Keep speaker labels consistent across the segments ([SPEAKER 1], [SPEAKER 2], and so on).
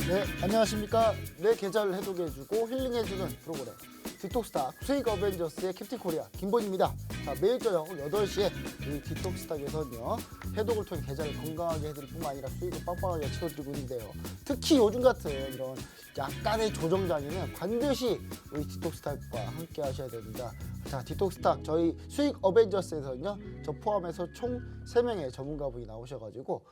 [SPEAKER 1] 네, 안녕하십니까. 내 계좌를 해독해주고 힐링해주는 프로그램 디톡스탁 수익 어벤져스의 캡틴 코리아 김본입니다. 자, 매일 저녁 8시에 우리 디톡스탁에서는요 해독을 통해 계좌를 건강하게 해드릴 뿐만 아니라 수익을 빵빵하게 채워드리고 있는데요. 특히 요즘 같은 이런 약간의 조정장에는 반드시 우리 디톡스탁과 함께 하셔야 됩니다. 자, 디톡스탁 저희 수익 어벤져스에서는요 저 포함해서 총 3명의 전문가분이 나오셔가지고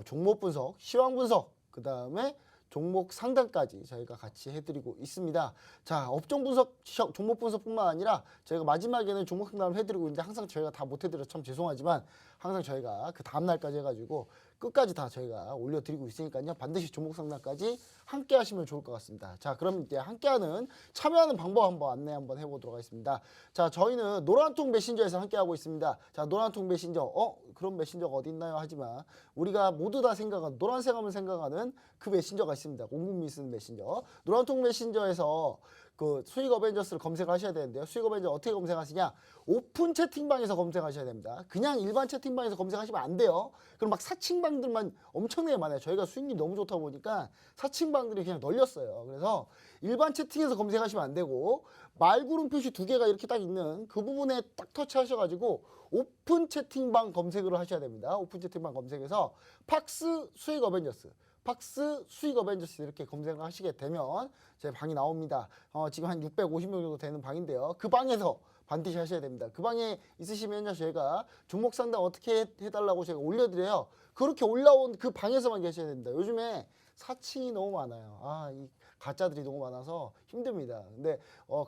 [SPEAKER 1] 종목 분석, 시황 분석, 그 다음에 종목 상담까지 저희가 같이 해드리고 있습니다. 자, 업종 분석, 종목 분석뿐만 아니라 저희가 마지막에는 종목 상담을 해드리고 있는데 항상 저희가 다 못 해드려서 참 죄송하지만 항상 저희가 그 다음날까지 해가지고 끝까지 다 저희가 올려드리고 있으니까요. 반드시 종목 상담까지 함께 하시면 좋을 것 같습니다. 자, 그럼 이제 함께하는 참여하는 방법 안내 한번 해보도록 하겠습니다. 자, 저희는 노란통 메신저에서 함께하고 있습니다. 자, 노란통 메신저, 그런 메신저가 어디 있나요? 하지만 우리가 모두 다 생각하는, 노란색 하면 생각하는 그 메신저가 있습니다. 온 국민이 쓰는 메신저. 노란통 메신저에서 그 수익 어벤져스를 검색하셔야 되는데요. 수익 어벤져 어떻게 검색하시냐? 오픈 채팅방에서 검색하셔야 됩니다. 그냥 일반 채팅방에서 검색하시면 안 돼요. 그럼 막 사칭방들만 엄청나게 많아요. 저희가 수익률이 너무 좋다 보니까 사칭방들이 그냥 널렸어요. 그래서 일반 채팅에서 검색하시면 안 되고 말구름 표시 2개가 이렇게 딱 있는 그 부분에 딱 터치하셔가지고 오픈 채팅방 검색을 하셔야 됩니다. 오픈 채팅방 검색해서 팍스 수익 어벤져스, 팍스 수익 어벤져스 이렇게 검색을 하시게 되면 제 방이 나옵니다. 지금 한 650명 정도 되는 방인데요. 그 방에서 반드시 하셔야 됩니다. 그 방에 있으시면요, 저희가 종목 상담 어떻게 해달라고 제가 올려드려요. 그렇게 올라온 그 방에서만 계셔야 됩니다. 요즘에 사칭이 너무 많아요. 이 가짜들이 너무 많아서 힘듭니다. 근데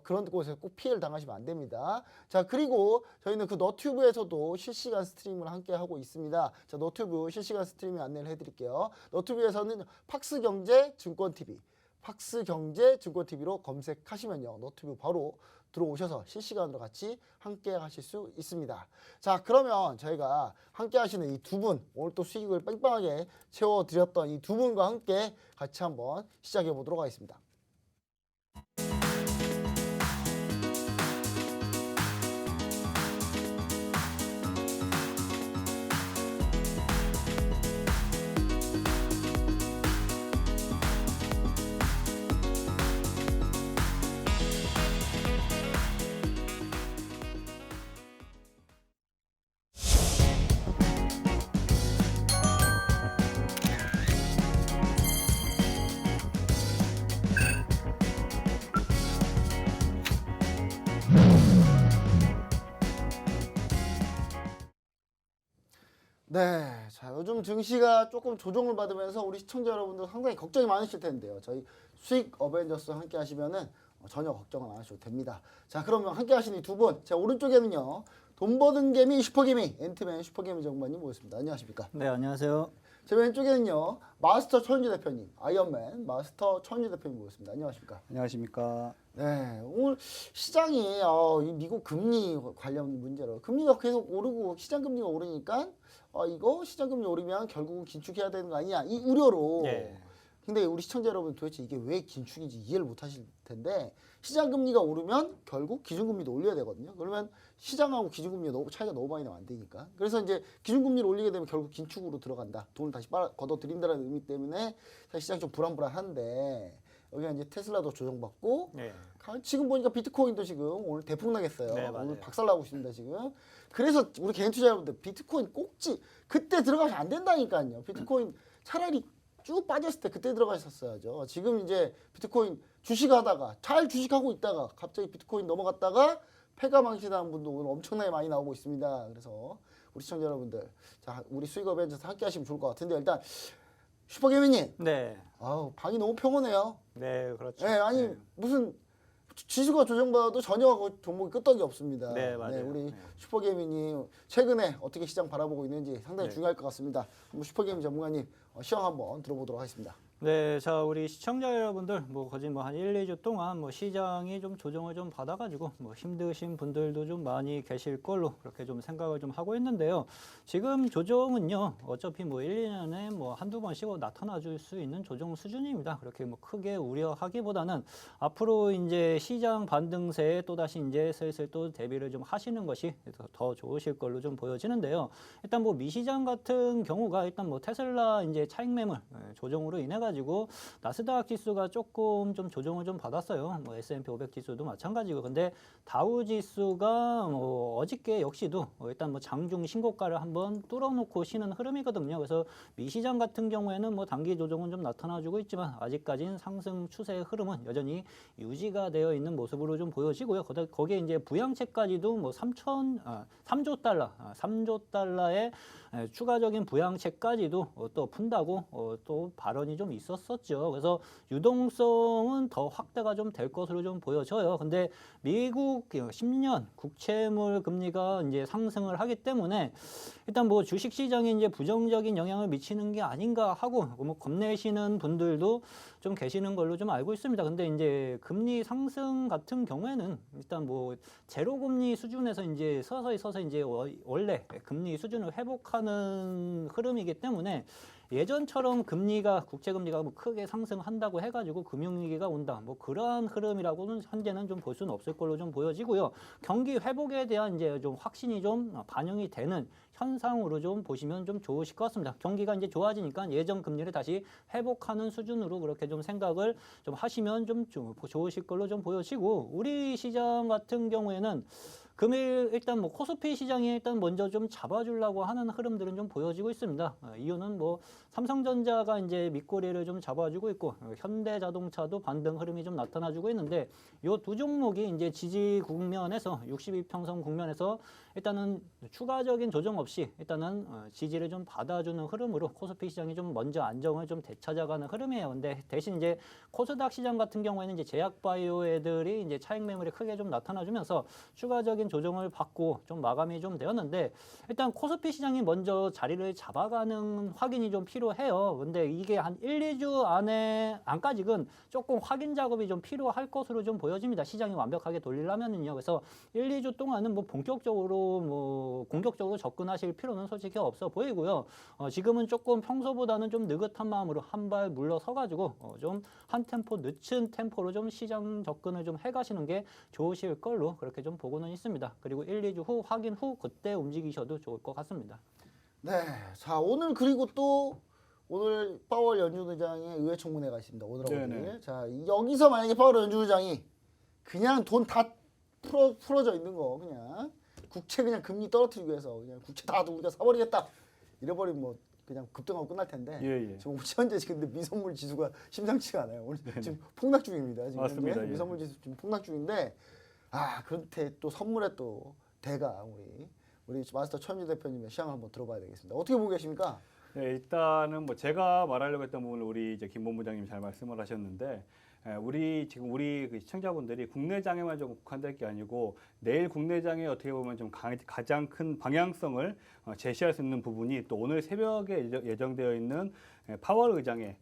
[SPEAKER 1] 그런 곳에서 꼭 피해를 당하시면 안 됩니다. 자, 그리고 저희는 그 너튜브에서도 실시간 스트리밍을 함께 하고 있습니다. 자, 너튜브 실시간 스트리밍 안내를 해드릴게요. 너튜브에서는 팍스경제 증권TV, 팍스경제 증권TV로 검색하시면요, 너튜브 바로 들어오셔서 실시간으로 같이 함께 하실 수 있습니다. 자, 그러면 저희가 함께 하시는 이 두 분, 오늘 또 수익을 빵빵하게 채워드렸던 이 두 분과 함께 같이 한번 시작해 보도록 하겠습니다. 네, 자, 요즘 증시가 조금 조정을 받으면서 우리 시청자 여러분들 상당히 걱정이 많으실 텐데요. 저희 수익 어벤져스 함께 하시면은 전혀 걱정은 안 하셔도 됩니다. 자, 그러면 함께 하시는 이 두 분, 제 오른쪽에는요, 돈 버는 개미 슈퍼개미, 앤트맨 슈퍼개미 정관님 모셨습니다. 안녕하십니까?
[SPEAKER 2] 네, 안녕하세요.
[SPEAKER 1] 제 왼쪽에는요, 마스터 천지 대표님, 아이언맨 마스터 천지 대표님 모셨습니다. 안녕하십니까?
[SPEAKER 2] 안녕하십니까?
[SPEAKER 1] 네, 오늘 시장이 이 미국 금리 관련 문제로 금리가 계속 오르고 시장 금리가 오르니까 이거 시장 금리 오르면 결국은 긴축해야 되는 거 아니냐 이 우려로.
[SPEAKER 2] 예.
[SPEAKER 1] 근데 우리 시청자 여러분 도대체 이게 왜 긴축인지 이해를 못 하실 텐데 시장 금리가 오르면 결국 기준금리도 올려야 되거든요. 그러면 시장하고 기준금리가 너무 차이가 너무 많이 나면 안 되니까. 그래서 이제 기준금리를 올리게 되면 결국 긴축으로 들어간다. 돈을 다시 걷어들인다는 의미 때문에 사실 시장이 좀 불안불안한데 여기가 이제 테슬라도 조정받고
[SPEAKER 2] 네.
[SPEAKER 1] 지금 보니까 비트코인도 지금 오늘 대폭 나겠어요.
[SPEAKER 2] 네,
[SPEAKER 1] 오늘 박살나고 있습니다 지금. 그래서 우리 개인 투자자분들 비트코인 꼭지 그때 들어가면 안 된다니까요. 비트코인 차라리 쭉 빠졌을 때 그때 들어가셨어야죠. 지금 이제 비트코인 주식하다가 잘 주식하고 있다가 갑자기 비트코인 넘어갔다가 폐가 망신하는 분도 오늘 엄청나게 많이 나오고 있습니다. 그래서 우리 시청자 여러분들, 자, 우리 수익 어벤져스 함께 하시면 좋을 것 같은데 일단 슈퍼개미님.
[SPEAKER 2] 네.
[SPEAKER 1] 방이 너무 평온해요.
[SPEAKER 2] 네, 그렇죠.
[SPEAKER 1] 네, 아니 무슨 지수가 조정받아도 전혀 그 종목이 끄떡이 없습니다.
[SPEAKER 2] 네, 맞아요.
[SPEAKER 1] 우리
[SPEAKER 2] 네.
[SPEAKER 1] 슈퍼개미님 최근에 어떻게 시장 바라보고 있는지 상당히
[SPEAKER 2] 네.
[SPEAKER 1] 중요할 것 같습니다. 한번 슈퍼개미 전문가님 시황 한번 들어보도록 하겠습니다.
[SPEAKER 2] 네, 자, 우리 시청자 여러분들, 거진 한 1, 2주 동안 시장이 좀 조정을 좀 받아가지고 힘드신 분들도 좀 많이 계실 걸로 그렇게 좀 생각을 좀 하고 있는데요. 지금 조정은요, 어차피 1, 2년에 한두 번씩 나타나 줄 수 있는 조정 수준입니다. 그렇게 크게 우려하기보다는 앞으로 이제 시장 반등세에 또다시 이제 슬슬 또 대비를 좀 하시는 것이 더 좋으실 걸로 좀 보여지는데요. 일단 미시장 같은 경우가 일단 테슬라 이제 차익 매물 조정으로 인해 해가지고 나스닥 지수가 조금 좀 조정을 좀 받았어요. 뭐 S&P 500 지수도 마찬가지고. 근데 다우 지수가 뭐 어저께 역시도 일단 뭐 장중 신고가를 한번 뚫어놓고 쉬는 흐름이거든요. 그래서 미 시장 같은 경우에는 뭐 단기 조정은 좀 나타나주고 있지만 아직까지는 상승 추세의 흐름은 여전히 유지가 되어 있는 모습으로 좀 보여지고요. 거기에 이제 부양책까지도 뭐 3조 달러, 3조 달러의 추가적인 부양책까지도 또 푼다고 또 발언이 좀 있었었죠. 그래서 유동성은 더 확대가 좀 될 것으로 좀 보여져요. 근데 미국 10년 국채물 금리가 이제 상승을 하기 때문에 일단 뭐 주식 시장에 이제 부정적인 영향을 미치는 게 아닌가 하고 뭐 겁내시는 분들도 좀 계시는 걸로 좀 알고 있습니다. 근데 이제 금리 상승 같은 경우에는 일단 뭐 제로 금리 수준에서 이제 서서히 이제 원래 금리 수준을 회복하는 흐름이기 때문에 예전처럼 국채 금리가 뭐 크게 상승한다고 해가지고 금융위기가 온다. 뭐 그러한 흐름이라고는 현재는 좀 볼 수는 없을 걸로 좀 보여지고요. 경기 회복에 대한 이제 좀 확신이 좀 반영이 되는 현상으로 좀 보시면 좀 좋으실 것 같습니다. 경기가 이제 좋아지니까 예전 금리를 다시 회복하는 수준으로 그렇게 좀 생각을 좀 하시면 좀 좋으실 걸로 좀 보여지고, 우리 시장 같은 경우에는 금일 일단 뭐 코스피 시장이 일단 먼저 좀 잡아주려고 하는 흐름들은 좀 보여지고 있습니다. 이유는 뭐 삼성전자가 이제 밑꼬리를 좀 잡아주고 있고 현대자동차도 반등 흐름이 좀 나타나주고 있는데, 요 두 종목이 이제 지지 국면에서 62평선 국면에서 일단은 추가적인 조정 없이 일단은 지지를 좀 받아주는 흐름으로 코스피 시장이 좀 먼저 안정을 좀 되찾아가는 흐름이에요. 근데 대신 이제 코스닥 시장 같은 경우에는 이제 제약바이오 애들이 이제 차익 매물이 크게 좀 나타나주면서 추가적인 조정을 받고 좀 마감이 좀 되었는데, 일단 코스피 시장이 먼저 자리를 잡아가는 확인이 좀 필요해요. 근데 이게 한 1, 2주 안까지는 조금 확인 작업이 좀 필요할 것으로 좀 보여집니다. 시장이 완벽하게 돌리려면은요. 그래서 1, 2주 동안은 뭐 본격적으로 공격적으로 접근하실 필요는 솔직히 없어 보이고요. 지금은 조금 평소보다는 좀 느긋한 마음으로 한 발 물러서가지고 좀 한 템포 늦춘 템포로 좀 시장 접근을 좀 해가시는 게 좋으실 걸로 그렇게 좀 보고는 있습니다. 그리고 1, 2주 후 확인 후 그때 움직이셔도 좋을 것 같습니다.
[SPEAKER 1] 네, 자 오늘 그리고 또 오늘 파월 연준의장의 의회 청문회가 있습니다. 오늘하고 내일. 자 여기서 만약에 파월 연준의장이 그냥 돈 다 풀어져 있는 거 그냥 국채 그냥 금리 떨어뜨리기 위해서 그냥 국채 다 우리가 사버리겠다 이래버리면 뭐 그냥 급등하고 끝날 텐데 지금 현재 근데 미선물 지수가 심상치가 않아요. 오늘 지금 폭락 중입니다. 지금
[SPEAKER 3] 맞습니다.
[SPEAKER 1] 현재 미선물 지수 지금 폭락 중인데 그런데 또 선물에 또 대가 우리 마스터 최현주 대표님의 시향을 한번 들어봐야 되겠습니다. 어떻게 보고 계십니까?
[SPEAKER 3] 네, 일단은 뭐 제가 말하려고 했던 부분을 우리 이제 김 본부장님 잘 말씀을 하셨는데, 우리 그 시청자분들이 국내장에만 좀 국한될 게 아니고 내일 국내장에 어떻게 보면 좀 가장 큰 방향성을 제시할 수 있는 부분이 또 오늘 새벽에 예정되어 있는 파월 의장의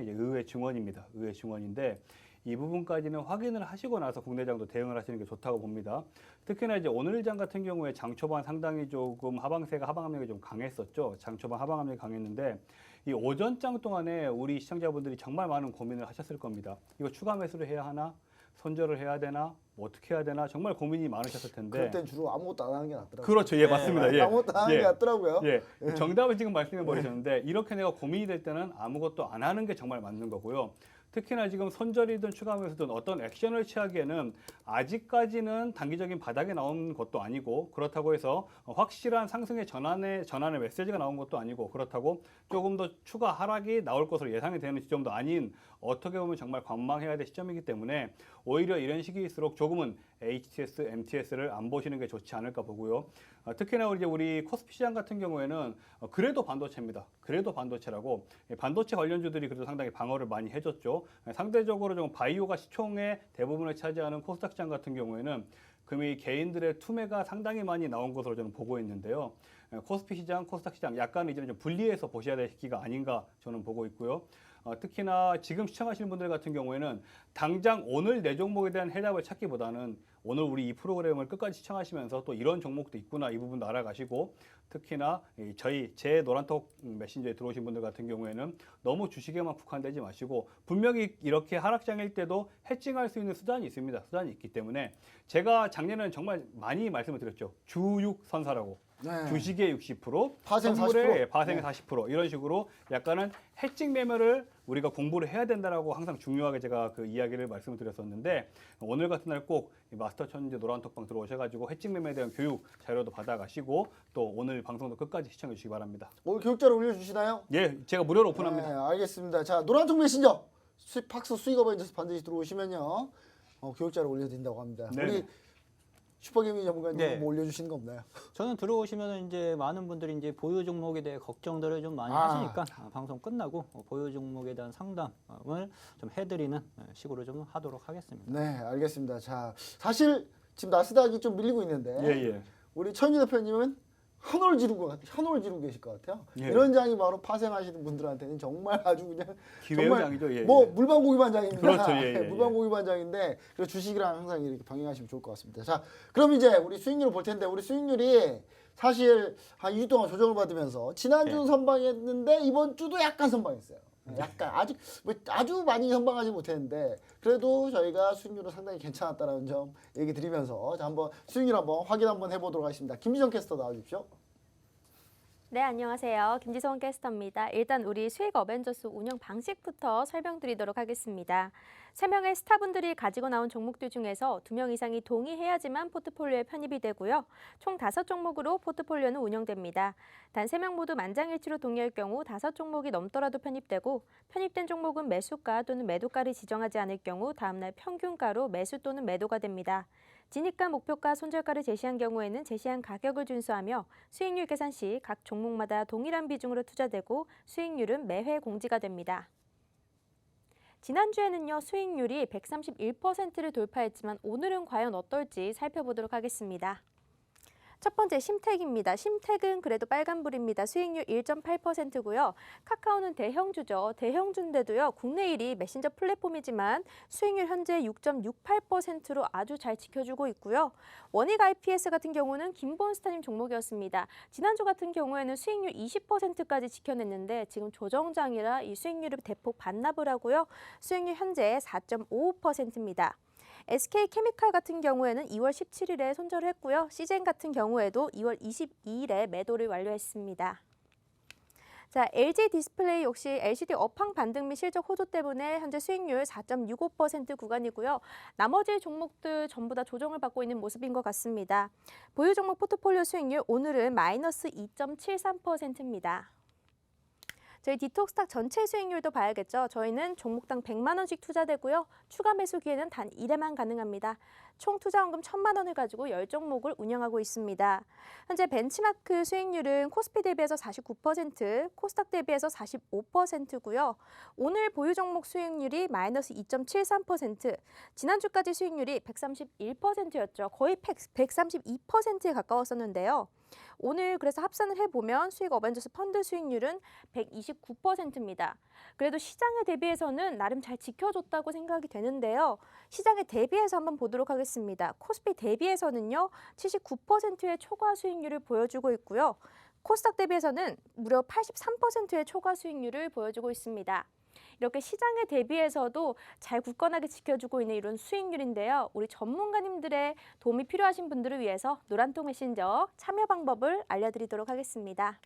[SPEAKER 3] 의회 증언입니다. 의회 증언인데, 이 부분까지는 확인을 하시고 나서 국내장도 대응을 하시는 게 좋다고 봅니다. 특히나 이제 오늘장 같은 경우에 장 초반 상당히 조금 하방 압력이 좀 강했었죠. 장 초반 하방 압력이 강했는데, 이 오전장 동안에 우리 시청자분들이 정말 많은 고민을 하셨을 겁니다. 이거 추가 매수를 해야 하나? 손절을 해야 되나? 뭐 어떻게 해야 되나? 정말 고민이 많으셨을 텐데.
[SPEAKER 1] 그럴 땐 주로 아무것도 안 하는 게 낫더라고요.
[SPEAKER 3] 그렇죠. 예, 맞습니다. 예.
[SPEAKER 1] 아무것도 안 하는 게 낫더라고요.
[SPEAKER 3] 예. 정답을 지금 말씀해 버리셨는데, 이렇게 내가 고민이 될 때는 아무것도 안 하는 게 정말 맞는 거고요. 특히나 지금 손절이든 추가 매수든 어떤 액션을 취하기에는 아직까지는 단기적인 바닥에 나온 것도 아니고, 그렇다고 해서 확실한 상승의 전환의 메시지가 나온 것도 아니고, 그렇다고 조금 더 추가 하락이 나올 것으로 예상이 되는 시점도 아닌, 어떻게 보면 정말 관망해야 될 시점이기 때문에 오히려 이런 시기일수록 조금은 HTS, MTS를 안 보시는 게 좋지 않을까 보고요. 특히나 우리 코스피 시장 같은 경우에는 그래도 반도체입니다. 그래도 반도체라고 반도체 관련주들이 그래도 상당히 방어를 많이 해줬죠. 상대적으로 좀 바이오가 시총의 대부분을 차지하는 코스닥 시장 같은 경우에는 금이 개인들의 투매가 상당히 많이 나온 것으로 저는 보고 있는데요. 코스피 시장, 코스닥 시장 약간 이제는 좀 분리해서 보셔야 될 시기가 아닌가 저는 보고 있고요. 특히나 지금 시청하시는 분들 같은 경우에는 당장 오늘 내 종목에 대한 해답을 찾기보다는 오늘 우리 이 프로그램을 끝까지 시청하시면서 또 이런 종목도 있구나 이 부분도 알아가시고, 특히나 제 노란톡 메신저에 들어오신 분들 같은 경우에는 너무 주식에만 국한되지 마시고, 분명히 이렇게 하락장일 때도 해칭할 수 있는 수단이 있습니다. 수단이 있기 때문에 제가 작년에는 정말 많이 말씀을 드렸죠. 주육 선사라고.
[SPEAKER 1] 네.
[SPEAKER 3] 주식의 60%,
[SPEAKER 1] 파생
[SPEAKER 3] 선물의
[SPEAKER 1] 40%.
[SPEAKER 3] 파생의
[SPEAKER 1] 네.
[SPEAKER 3] 40% 이런 식으로 약간은 해칭 매매를 우리가 공부를 해야 된다라고 항상 중요하게 제가 그 이야기를 말씀을 드렸었는데 오늘 같은 날 꼭 마스터 천재 노란톡방 들어오셔가지고 해칭 매매에 대한 교육 자료도 받아가시고 또 오늘 방송도 끝까지 시청해 주시기 바랍니다.
[SPEAKER 1] 오늘 교육자를 올려주시나요?
[SPEAKER 3] 예, 제가 무료로 오픈합니다.
[SPEAKER 1] 네, 알겠습니다. 자, 노란통 메신저 팍스 수익 어벤져스 반드시 들어오시면요. 교육자를 올려드린다고 합니다.
[SPEAKER 3] 네네.
[SPEAKER 1] 우리 슈퍼게임 전문가님
[SPEAKER 2] 네.
[SPEAKER 1] 뭐 올려주시는 거 없나요?
[SPEAKER 2] 저는 들어오시면 이제 많은 분들이 이제 보유 종목에 대해 걱정들을 좀 많이
[SPEAKER 1] 아.
[SPEAKER 2] 하시니까 방송 끝나고 보유 종목에 대한 상담을 좀 해드리는 식으로 좀 하도록 하겠습니다.
[SPEAKER 1] 네, 알겠습니다. 자, 사실 지금 나스닥이 좀 밀리고 있는데
[SPEAKER 3] 예.
[SPEAKER 1] 우리 천유 대표님은 현호를 지르고 계실 것 같아요.
[SPEAKER 3] 예.
[SPEAKER 1] 이런 장이 바로 파생하시는 분들한테는 정말 아주 그냥
[SPEAKER 3] 기회의
[SPEAKER 1] 정말
[SPEAKER 3] 장이죠. 예.
[SPEAKER 1] 뭐
[SPEAKER 3] 예.
[SPEAKER 1] 물방고기 반장입니다.
[SPEAKER 3] 그렇죠. 예, 예,
[SPEAKER 1] 물방고기 반장인데 그래서 주식이랑 항상 이렇게 병행하시면 좋을 것 같습니다. 자, 그럼 이제 우리 수익률을 볼 텐데 우리 수익률이 사실 한 2주 동안 조정을 받으면서 지난주는
[SPEAKER 2] 네.
[SPEAKER 1] 선방했는데 이번 주도 약간 선방했어요. 약간 아주 많이 선방하지 못했는데 그래도 저희가 수익률은 상당히 괜찮았다는 점 얘기 드리면서 자, 한번 수익률 한번 확인 한번 해보도록 하겠습니다. 김지정 캐스터 나와주십시오.
[SPEAKER 4] 네, 안녕하세요. 김지성 캐스터입니다. 일단 우리 수익 어벤져스 운영 방식부터 설명드리도록 하겠습니다. 3명의 스타분들이 가지고 나온 종목들 중에서 2명 이상이 동의해야지만 포트폴리오에 편입이 되고요. 총 5종목으로 포트폴리오는 운영됩니다. 단 3명 모두 만장일치로 동의할 경우 5종목이 넘더라도 편입되고 편입된 종목은 매수가 또는 매도가를 지정하지 않을 경우 다음날 평균가로 매수 또는 매도가 됩니다. 진입가, 목표가, 손절가를 제시한 경우에는 제시한 가격을 준수하며 수익률 계산 시 각 종목마다 동일한 비중으로 투자되고 수익률은 매회 공지가 됩니다. 지난주에는요, 수익률이 131%를 돌파했지만 오늘은 과연 어떨지 살펴보도록 하겠습니다. 첫 번째 심택입니다. 심택은 그래도 빨간불입니다. 수익률 1.8%고요. 카카오는 대형주죠. 대형주인데도요. 국내 1위 메신저 플랫폼이지만 수익률 현재 6.68%로 아주 잘 지켜주고 있고요. 원익 IPS 같은 경우는 김본스타님 종목이었습니다. 지난주 같은 경우에는 수익률 20%까지 지켜냈는데 지금 조정장이라 이 수익률을 대폭 반납을 하고요. 수익률 현재 4.55%입니다. SK케미칼 같은 경우에는 2월 17일에 손절을 했고요. 시젠 같은 경우에도 2월 22일에 매도를 완료했습니다. 자, LG 디스플레이 역시 LCD 업황 반등 및 실적 호조 때문에 현재 수익률 4.65% 구간이고요. 나머지 종목들 전부 다 조정을 받고 있는 모습인 것 같습니다. 보유 종목 포트폴리오 수익률 오늘은 마이너스 2.73%입니다. 저희 디톡스탁 전체 수익률도 봐야겠죠. 저희는 종목당 100만 원씩 투자되고요. 추가 매수 기회는 단 1회만 가능합니다. 총 투자원금 1,000만 원을 가지고 10종목을 운영하고 있습니다. 현재 벤치마크 수익률은 코스피 대비해서 49%, 코스닥 대비해서 45%고요. 오늘 보유 종목 수익률이 마이너스 2.73%, 지난주까지 수익률이 131%였죠. 거의 132%에 가까웠었는데요. 오늘 그래서 합산을 해보면 수익 어벤져스 펀드 수익률은 129%입니다. 그래도 시장에 대비해서는 나름 잘 지켜줬다고 생각이 되는데요. 시장에 대비해서 한번 보도록 하겠습니다. 코스피 대비해서는요, 79%의 초과 수익률을 보여주고 있고요. 코스닥 대비해서는 무려 83%의 초과 수익률을 보여주고 있습니다. 이렇게 시장에 대비해서도 잘 굳건하게 지켜주고 있는 이런 수익률인데요. 우리 전문가님들의 도움이 필요하신 분들을 위해서 노란통 메신저 참여 방법을 알려드리도록 하겠습니다.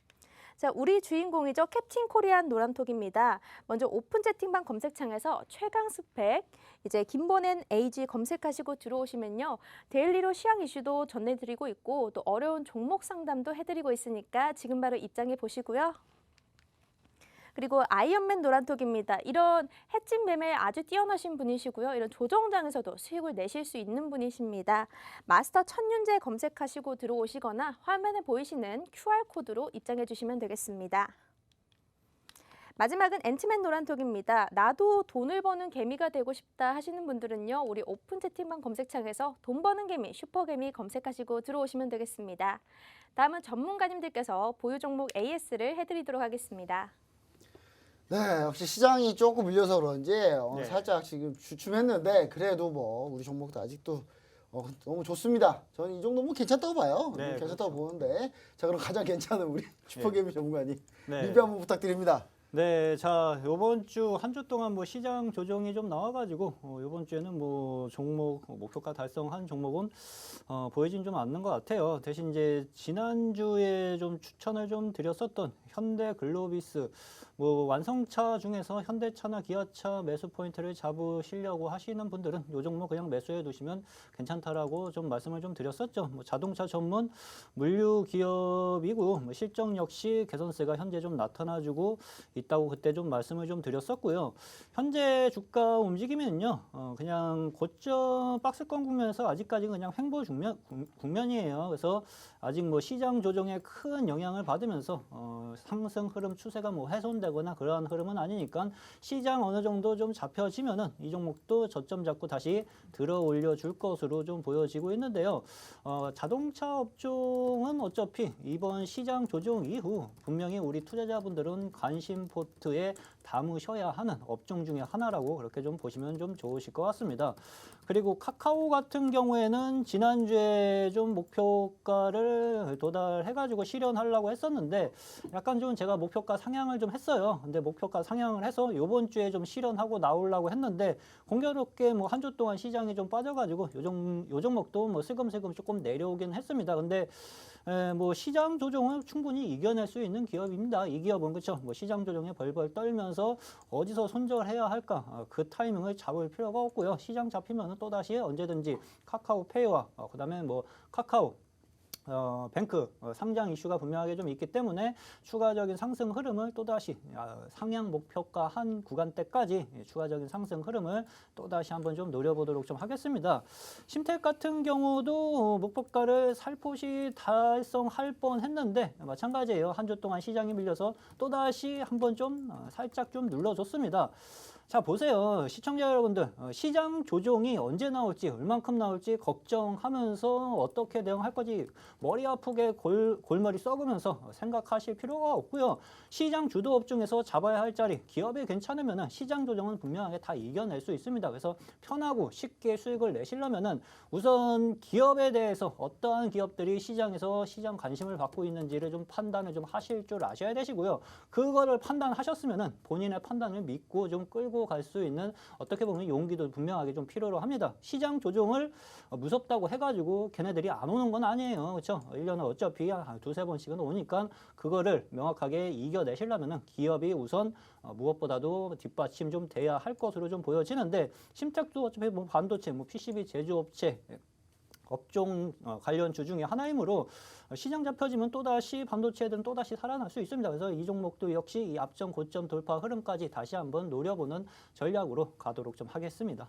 [SPEAKER 4] 자, 우리 주인공이죠. 캡틴 코리안 노란톡입니다. 먼저 오픈 채팅방 검색창에서 최강 스펙, 이제 김보낸 AG 검색하시고 들어오시면요. 데일리로 시황 이슈도 전해드리고 있고 또 어려운 종목 상담도 해드리고 있으니까 지금 바로 입장해 보시고요. 그리고 아이언맨 노란톡입니다. 이런 해칭 매매에 아주 뛰어나신 분이시고요. 이런 조정장에서도 수익을 내실 수 있는 분이십니다. 마스터 천윤재 검색하시고 들어오시거나 화면에 보이시는 QR코드로 입장해 주시면 되겠습니다. 마지막은 앤트맨 노란톡입니다. 나도 돈을 버는 개미가 되고 싶다 하시는 분들은요. 우리 오픈 채팅방 검색창에서 돈 버는 개미, 슈퍼개미 검색하시고 들어오시면 되겠습니다. 다음은 전문가님들께서 보유 종목 AS를 해드리도록 하겠습니다.
[SPEAKER 1] 네, 역시 시장이 조금 밀려서 그런지
[SPEAKER 2] 네.
[SPEAKER 1] 살짝 지금 주춤했는데 그래도 뭐 우리 종목도 아직도 너무 좋습니다. 저는 이 정도면 괜찮다고 봐요.
[SPEAKER 2] 네,
[SPEAKER 1] 괜찮다고
[SPEAKER 2] 그렇죠.
[SPEAKER 1] 보는데 자, 그럼 가장 괜찮은 우리 슈퍼게임 전문가님
[SPEAKER 2] 네.
[SPEAKER 1] 리뷰 한번 부탁드립니다.
[SPEAKER 2] 네, 자, 요번 주 한 주 동안 뭐 시장 조정이 좀 나와가지고 요번 주에는 뭐 종목 목표가 달성한 종목은 보이진 좀 않는 것 같아요. 대신 이제 지난주에 좀 추천을 좀 드렸었던 현대글로비스 뭐 완성차 중에서 현대차나 기아차 매수 포인트를 잡으시려고 하시는 분들은 요 종목 그냥 매수해 두시면 괜찮다라고 좀 말씀을 좀 드렸었죠. 뭐 자동차 전문 물류 기업이고 뭐 실적 역시 개선세가 현재 좀 나타나주고 있다고 그때 좀 말씀을 좀 드렸었고요. 현재 주가 움직임은요, 그냥 고점 박스권 국면에서 아직까지 그냥 횡보 국면이에요. 그래서 아직 뭐 시장 조정에 큰 영향을 받으면서 상승 흐름 추세가 뭐 훼손되거나 그러한 흐름은 아니니까 시장 어느 정도 좀 잡혀지면은 이 종목도 저점 잡고 다시 들어 올려 줄 것으로 좀 보여지고 있는데요. 자동차 업종은 어차피 이번 시장 조정 이후 분명히 우리 투자자분들은 관심 포트에 담으셔야 하는 업종 중에 하나라고 그렇게 좀 보시면 좀 좋으실 것 같습니다. 그리고 카카오 같은 경우에는 지난주에 좀 목표가를 도달해가지고 실현하려고 했었는데 약간 좀 제가 목표가 상향을 좀 했어요. 근데 목표가 상향을 해서 이번 주에 좀 실현하고 나오려고 했는데 공교롭게 뭐 한 주 동안 시장이 좀 빠져가지고 요 종목도 뭐 슬금슬금 조금 내려오긴 했습니다. 근데 뭐 시장 조정을 충분히 이겨낼 수 있는 기업입니다. 이 기업은 그렇죠. 뭐 시장 조정에 벌벌 떨면서 어디서 손절해야 할까 그 타이밍을 잡을 필요가 없고요. 시장 잡히면 또 다시 언제든지 카카오페이와 그다음에 뭐 카카오 뱅크 상장 이슈가 분명하게 좀 있기 때문에 추가적인 상승 흐름을 또다시 상향 목표가 한 구간대까지 추가적인 상승 흐름을 또다시 한번 좀 노려보도록 좀 하겠습니다. 심택 같은 경우도 목표가를 살포시 달성할 뻔했는데 마찬가지예요. 한 주 동안 시장이 밀려서 또다시 한번 좀 살짝 좀 눌러줬습니다. 자, 보세요. 시청자 여러분들, 시장 조정이 언제 나올지, 얼만큼 나올지 걱정하면서 어떻게 대응할 거지 머리 아프게 골머리 썩으면서 생각하실 필요가 없고요. 시장 주도 업종에서 잡아야 할 자리, 기업이 괜찮으면 시장 조정은 분명하게 다 이겨낼 수 있습니다. 그래서 편하고 쉽게 수익을 내시려면 우선 기업에 대해서 어떠한 기업들이 시장에서 시장 관심을 받고 있는지를 좀 판단을 좀 하실 줄 아셔야 되시고요. 그거를 판단하셨으면 본인의 판단을 믿고 좀 끌고 갈 수 있는 어떻게 보면 용기도 분명하게 좀 필요로 합니다. 시장 조정을 무섭다고 해가지고 걔네들이 안 오는 건 아니에요. 그렇죠? 1년에 어차피 한 두세 번씩은 오니까 그거를 명확하게 이겨내시려면 기업이 우선 무엇보다도 뒷받침 좀 돼야 할 것으로 좀 보여지는데 심택도 어차피 뭐 반도체, 뭐 PCB 제조업체 업종 관련주 중에 하나이므로 시장 잡혀지면 또다시 반도체들은 또다시 살아날 수 있습니다. 그래서 이 종목도 역시 이 앞전 고점 돌파 흐름까지 다시 한번 노려보는 전략으로 가도록 좀 하겠습니다.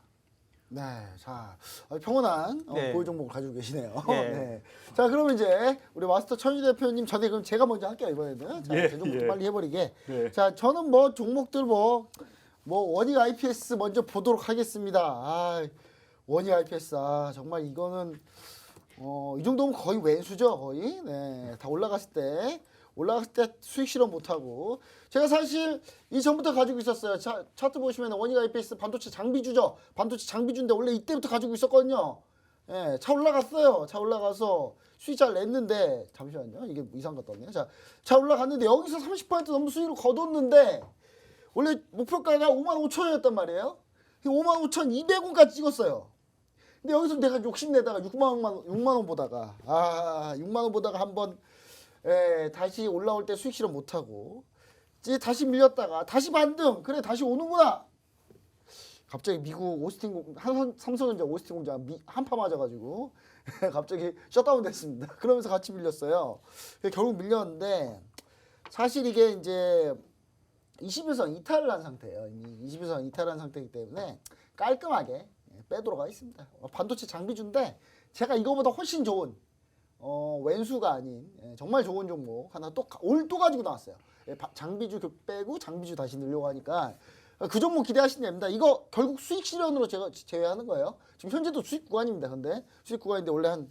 [SPEAKER 1] 네, 자 평온한
[SPEAKER 2] 네.
[SPEAKER 1] 보유 종목을 가지고 계시네요.
[SPEAKER 2] 네.
[SPEAKER 1] 네. 자, 그러면 이제 우리 마스터 천유 대표님 전에 그럼 제가 먼저 할게요 이번에는. 자,
[SPEAKER 3] 예,
[SPEAKER 1] 제 종목
[SPEAKER 3] 예.
[SPEAKER 1] 빨리 해버리게.
[SPEAKER 3] 네.
[SPEAKER 1] 자, 저는 뭐 종목들 뭐 원익 IPS 먼저 보도록 하겠습니다. 원익 IPS 정말 이거는 이 정도면 거의 왼수죠 거의. 네, 다 올라갔을 때 수익 실험 못하고 제가 사실 이전부터 가지고 있었어요. 차트 보시면 원익 IPS 반도체 장비주죠. 반도체 장비주인데 원래 이때부터 가지고 있었거든요. 예, 차 올라갔어요. 차 올라가서 수익 잘 냈는데 잠시만요. 이게 이상 갔다 왔네요. 차 올라갔는데 여기서 30% 넘는 수익을 거뒀는데 원래 목표가가 55,000원이었단 말이에요. 55,200원까지 찍었어요. 근데 여기서 내가 욕심내다가 6만 원 보다가 6만 원 보다가 한번 다시 올라올 때 수익 실험 못 하고 이제 다시 밀렸다가 다시 반등. 그래 다시 오는구나. 갑자기 미국 삼성전자 오스틴 공장 한파 맞아가지고 갑자기 셧다운 됐습니다. 그러면서 같이 밀렸어요. 결국 밀렸는데 사실 이게 이제 21선 이탈을 한 상태예요. 이미 21선 이탈한 상태이기 때문에 깔끔하게 빼도록 하겠습니다. 반도체 장비주인데 제가 이거보다 훨씬 좋은 왼수가 아닌 정말 좋은 종목 하나 또 가지고 나왔어요. 장비주 빼고 장비주 다시 늘려고 하니까 그 종목 기대하시면 됩니다. 이거 결국 수익 실현으로 제가 제외하는 거예요. 지금 현재도 수익 구간입니다. 근데 수익 구간인데 원래 한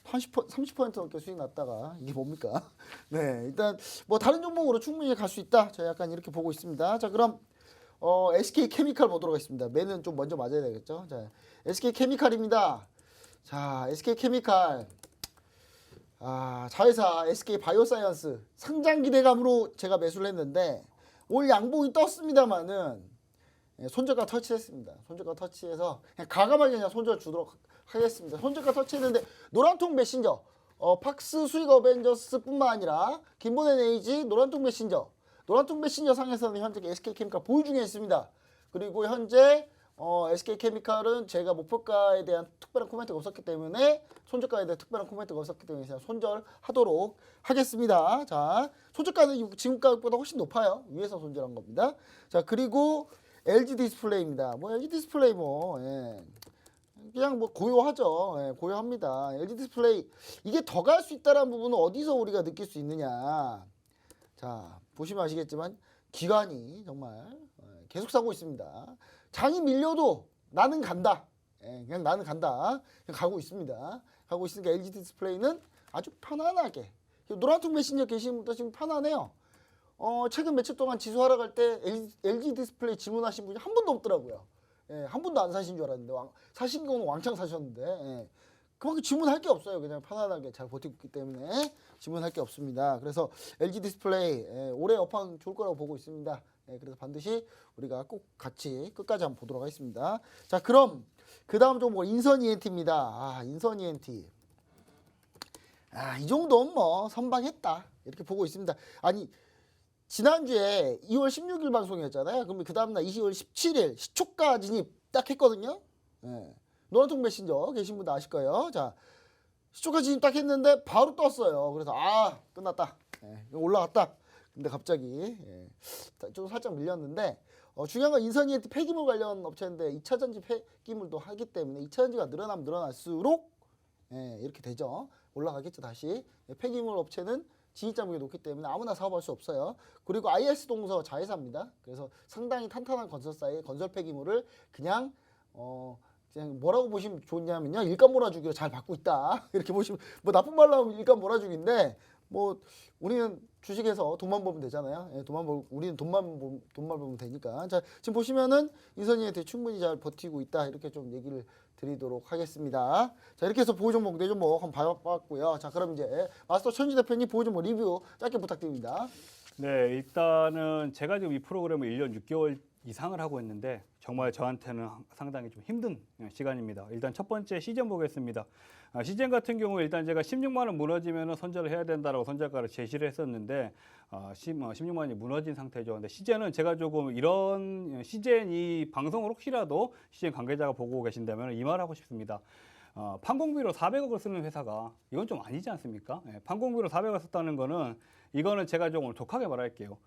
[SPEAKER 1] 30% 넘게 수익 났다가 이게 뭡니까? 네, 일단 뭐 다른 종목으로 충분히 갈 수 있다. 제가 약간 이렇게 보고 있습니다. 자, 그럼 SK 케미칼 보도록 하겠습니다. 매는 좀 먼저 맞아야 되겠죠. 자, SK 케미칼입니다. 자, SK 케미칼 자회사 SK 바이오사이언스 상장 기대감으로 제가 매수를 했는데 오늘 양봉이 떴습니다만은 손절가 터치했습니다. 손절가 터치해서 그냥 과감하게 그냥 손절 주도록 하겠습니다. 손절가 터치했는데 노란통 메신저, 팍스 수익 어벤져스뿐만 아니라 김본 NH, 노란통 메신저, 노란통 메신저 상에서는 현재 SK케미칼 보유 중에 있습니다. 그리고 현재 SK케미칼은 제가 목표가에 대한 특별한 코멘트가 없었기 때문에 손절가에 대한 특별한 코멘트가 없었기 때문에 그냥 손절하도록 하겠습니다. 자, 손절가는 지금 가격보다 훨씬 높아요. 위에서 손절한 겁니다. 자, 그리고 LG 디스플레이입니다. 뭐 LG 디스플레이 그냥 뭐 고요하죠. 고요합니다. LG 디스플레이 이게 더 갈 수 있다는 부분은 어디서 우리가 느낄 수 있느냐. 자, 보시면 아시겠지만 기관이 정말 계속 사고 있습니다. 장이 밀려도 나는 간다. 그냥 나는 간다. 그냥 가고 있습니다. 가고 있으니까 LG 디스플레이는 아주 편안하게. 노란통 메신저 계시는 분도 지금 편안해요. 최근 며칠 동안 지수 하락할 때 LG 디스플레이 질문하신 분이 한 분도 없더라고요. 한 분도 안 사신 줄 알았는데 사신 건 왕창 사셨는데 그만큼 질문할 게 없어요. 그냥 편안하게 잘 버티고 있기 때문에 질문할 게 없습니다. 그래서 LG 디스플레이 올해 업황 좋을 거라고 보고 있습니다. 그래서 반드시 우리가 꼭 같이 끝까지 한번 보도록 하겠습니다. 자, 그럼 그 다음 종목 인선 ENT입니다. 인선 ENT. 이 정도는 뭐 선방했다 이렇게 보고 있습니다. 아니 지난주에 2월 16일 방송이었잖아요. 그러면 그 다음날 2월 17일 시초가 진입 딱 했거든요. 노란통 메신저 계신 분도 아실 거예요. 자, 시초가 진입 딱 했는데 바로 떴어요. 그래서 끝났다. 올라갔다. 근데 갑자기 좀 살짝 밀렸는데 중요한 건 인선 ENT 폐기물 관련 업체인데 2차전지 폐기물도 하기 때문에 2차전지가 늘어나면 늘어날수록 이렇게 되죠. 올라가겠죠 다시. 폐기물 업체는 진입장벽이 높기 때문에 아무나 사업할 수 없어요. 그리고 IS 동서 자회사입니다. 그래서 상당히 탄탄한 건설사의 건설 폐기물을 그냥 뭐라고 보시면 좋냐면요. 일감 몰아주기로 잘 받고 있다. 이렇게 보시면 뭐 나쁜 말로 하면 일감 몰아주기인데 뭐 우리는 주식에서 돈만 벌면 되잖아요. 우리는 돈만 벌면 되니까. 자, 지금 보시면은 인선이한테 충분히 잘 버티고 있다. 이렇게 좀 얘기를 드리도록 하겠습니다. 자, 이렇게 해서 보유 종목, 네 종목 한번 봐봤고요. 자, 그럼 이제 마스터 천지 대표님 보유 종목 리뷰 짧게 부탁드립니다.
[SPEAKER 3] 네, 일단은 제가 지금 이 프로그램을 1년 6개월 이상을 하고 있는데 정말 저한테는 상당히 좀 힘든 시간입니다. 일단 첫 번째 시즌 보겠습니다. 시즌 같은 경우 일단 제가 16만 원 무너지면 선절을 해야 된다라고 선절가를 제시를 했었는데 16만 원이 무너진 상태죠. 근데 시즌은 제가 조금 이런 시즌 이 방송을 혹시라도 시즌 관계자가 보고 계신다면 이 말 하고 싶습니다. 판공비로 400억을 쓰는 회사가 이건 좀 아니지 않습니까? 판공비로 400억을 썼다는 거는 이거는 제가 좀 오늘 독하게 말할게요.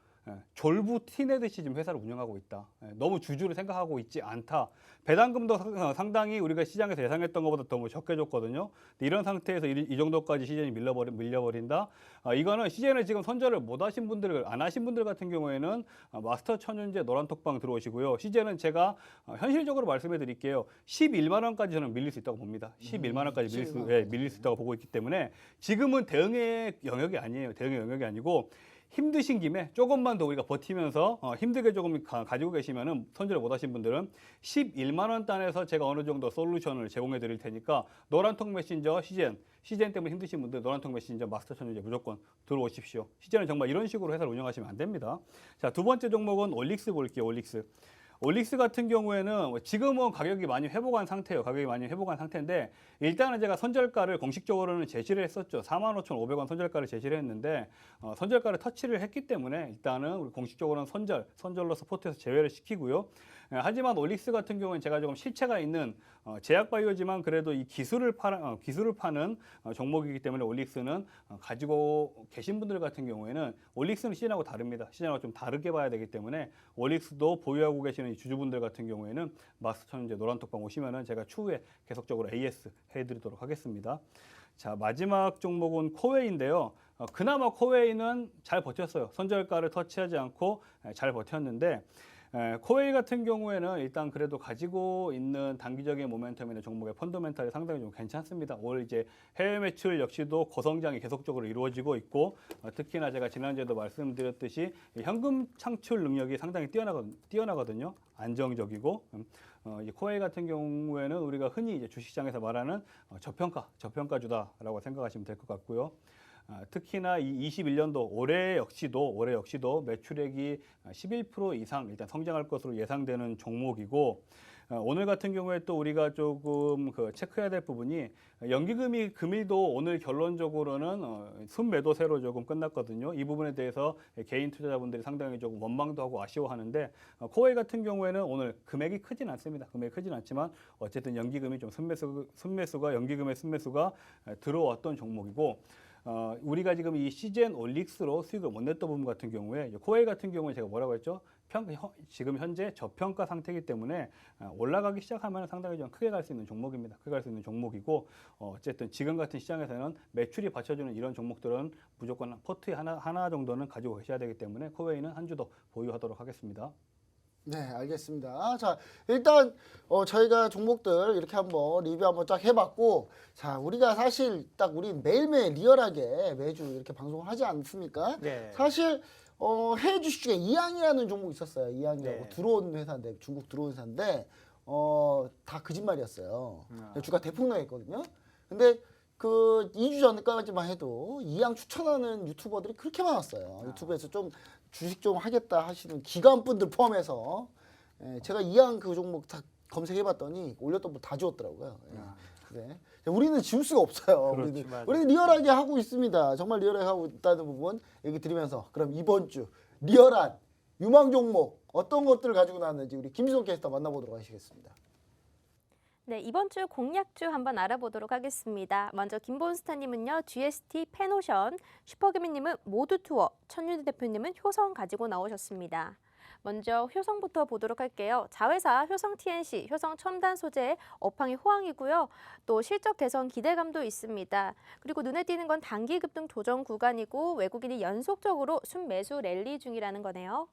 [SPEAKER 3] 졸부 티내듯이 지금 회사를 운영하고 있다. 너무 주주를 생각하고 있지 않다. 배당금도 상당히 우리가 시장에서 예상했던 것보다 더 적게 줬거든요. 이런 상태에서 이 정도까지 시즌이 밀려버린다. 이거는 시즌을 지금 선절을 못 하신 분들, 안 하신 분들 같은 경우에는 마스터 천윤제 노란톡방 들어오시고요. 시즌은 제가 현실적으로 말씀해 드릴게요. 11만 원까지 저는 밀릴 수 있다고 봅니다. 11만 원까지 밀릴 수 있다고 보고 있기 때문에 지금은 대응의 영역이 아니에요. 대응의 영역이 아니고 힘드신 김에 조금만 더 우리가 버티면서 힘들게 조금 가지고 계시면은 선절을 못 하신 분들은 11만 원 단에서 제가 어느 정도 솔루션을 제공해 드릴 테니까 노란통 메신저 시즌 때문에 힘드신 분들 노란통 메신저 마스터 천연제 무조건 들어오십시오. 시즌은 정말 이런 식으로 회사를 운영하시면 안 됩니다. 자, 두 번째 종목은 올릭스 볼게요. 올릭스 같은 경우에는 지금은 가격이 많이 회복한 상태예요. 가격이 많이 회복한 상태인데 일단은 제가 선절가를 공식적으로는 제시를 했었죠. 45,500원 선절가를 제시를 했는데 선절가를 터치를 했기 때문에 일단은 우리 공식적으로는 선절로 서포트해서 제외를 시키고요. 하지만 올릭스 같은 경우는 제가 조금 실체가 있는 제약바이오지만 그래도 이 기술을 파는 종목이기 때문에 올릭스는 가지고 계신 분들 같은 경우에는 올릭스는 시즌하고 다릅니다. 시즌하고 좀 다르게 봐야 되기 때문에 올릭스도 보유하고 계시는 이 주주분들 같은 경우에는 마스터천연제 노란톡방 오시면은 제가 추후에 계속적으로 AS 해드리도록 하겠습니다. 자, 마지막 종목은 코웨이인데요. 그나마 코웨이는 잘 버텼어요. 선절가를 터치하지 않고 잘 버텼는데 코웨이 같은 경우에는 일단 그래도 가지고 있는 단기적인 모멘텀이나 종목의 펀더멘탈이 상당히 좀 괜찮습니다. 올 이제 해외 매출 역시도 고성장이 계속적으로 이루어지고 있고 특히나 제가 지난주에도 말씀드렸듯이 현금 창출 능력이 상당히 뛰어나거든요. 안정적이고 이 코웨이 같은 경우에는 우리가 흔히 이제 주식시장에서 말하는 저평가주다라고 생각하시면 될 것 같고요. 특히나 이 21년도 올해 역시도 매출액이 11% 이상 일단 성장할 것으로 예상되는 종목이고 오늘 같은 경우에 또 우리가 조금 체크해야 될 부분이 연기금이 금일도 오늘 결론적으로는 순매도세로 조금 끝났거든요. 이 부분에 대해서 개인 투자자분들이 상당히 조금 원망도 하고 아쉬워하는데 코웨이 같은 경우에는 오늘 금액이 크진 않습니다. 금액이 크진 않지만 어쨌든 연기금이 좀 순매수가 연기금의 순매수가 들어왔던 종목이고 우리가 지금 이 시젠 올릭스로 수익을 못 냈던 부분 같은 경우에 코웨이 같은 경우에 제가 뭐라고 했죠? 지금 현재 저평가 상태이기 때문에 올라가기 시작하면 상당히 좀 크게 갈 수 있는 종목입니다. 크게 갈 수 있는 종목이고 어쨌든 지금 같은 시장에서는 매출이 받쳐주는 이런 종목들은 무조건 포트에 하나 정도는 가지고 계셔야 되기 때문에 코웨이는 한 주 더 보유하도록 하겠습니다.
[SPEAKER 1] 네, 알겠습니다. 자, 일단 저희가 종목들 이렇게 한번 리뷰 한번 쫙 해봤고, 자, 우리가 사실 딱 우리 매일매일 리얼하게 매주 이렇게 방송을 하지 않습니까?
[SPEAKER 2] 네.
[SPEAKER 1] 사실 해외 주식 중에 이항이라는 종목이 있었어요. 이항이라고
[SPEAKER 2] 네.
[SPEAKER 1] 들어온 회사인데, 중국 들어온 회사인데 다 거짓말이었어요. 주가 대폭 나겠거든요. 근데 그 2주 전까지만 해도 이항 추천하는 유튜버들이 그렇게 많았어요. 유튜브에서 좀 주식 좀 하겠다 하시는 기관분들 포함해서 제가 이항 그 종목 다 검색해봤더니 올렸던 분 다 지웠더라고요. 네. 우리는 지울 수가 없어요.
[SPEAKER 2] 그렇지, 맞아요.
[SPEAKER 1] 우리는 리얼하게 하고 있습니다. 정말 리얼하게 하고 있다는 부분 얘기 드리면서 그럼 이번 주 리얼한 유망 종목 어떤 것들을 가지고 나왔는지 우리 김지성 캐스터 만나보도록 하시겠습니다.
[SPEAKER 4] 네, 이번 주 공략주 한번 알아보도록 하겠습니다. 먼저 김본스타님은요, GST, 페노션, 슈퍼개미님은 모두투어, 천윤희 대표님은 효성 가지고 나오셨습니다. 먼저 효성부터 보도록 할게요. 자회사 효성 TNC, 효성 첨단 소재 업황이 호황이고요. 또 실적 개선 기대감도 있습니다. 그리고 눈에 띄는 건 단기 급등 조정 구간이고 외국인이 연속적으로 순매수 랠리 중이라는 거네요.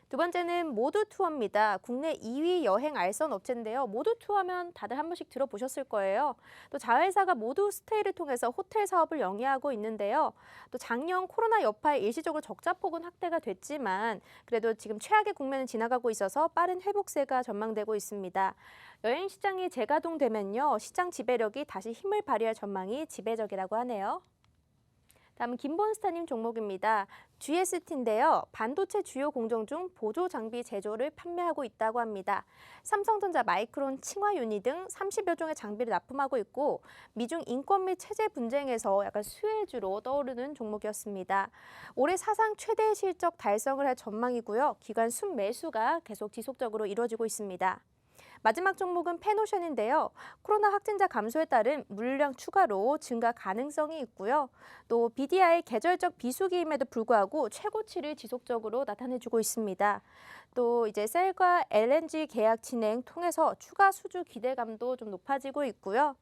[SPEAKER 4] 두 번째는 모두투어입니다. 국내 2위 여행 알선 업체인데요. 모두투어면 다들 한 번씩 들어보셨을 거예요. 또 자회사가 모두스테이를 통해서 호텔 사업을 영위하고 있는데요. 또 작년 코로나 여파에 일시적으로 적자폭은 확대가 됐지만 그래도 지금 최악의 국면을 지나가고 있어서 빠른 회복세가 전망되고 있습니다. 여행 시장이 재가동되면요. 시장 지배력이 다시 힘을 발휘할 전망이 지배적이라고 하네요. 다음은 김본스타님 종목입니다. GST인데요. 반도체 주요 공정 중 보조 장비 제조를 판매하고 있다고 합니다. 삼성전자, 마이크론, 칭화유니 등 30여 종의 장비를 납품하고 있고 미중 인권 및 체제 분쟁에서 약간 수혜주로 떠오르는 종목이었습니다. 올해 사상 최대 실적 달성을 할 전망이고요. 기관 순매수가 계속 지속적으로 이루어지고 있습니다. 마지막 종목은 페노션인데요. 코로나 확진자 감소에 따른 물량 추가로 증가 가능성이 있고요. 또 BDI 계절적 비수기임에도 불구하고 최고치를 지속적으로 나타내주고 있습니다. 또 이제 셀과 LNG 계약 진행 통해서 추가 수주 기대감도 좀 높아지고 있고요.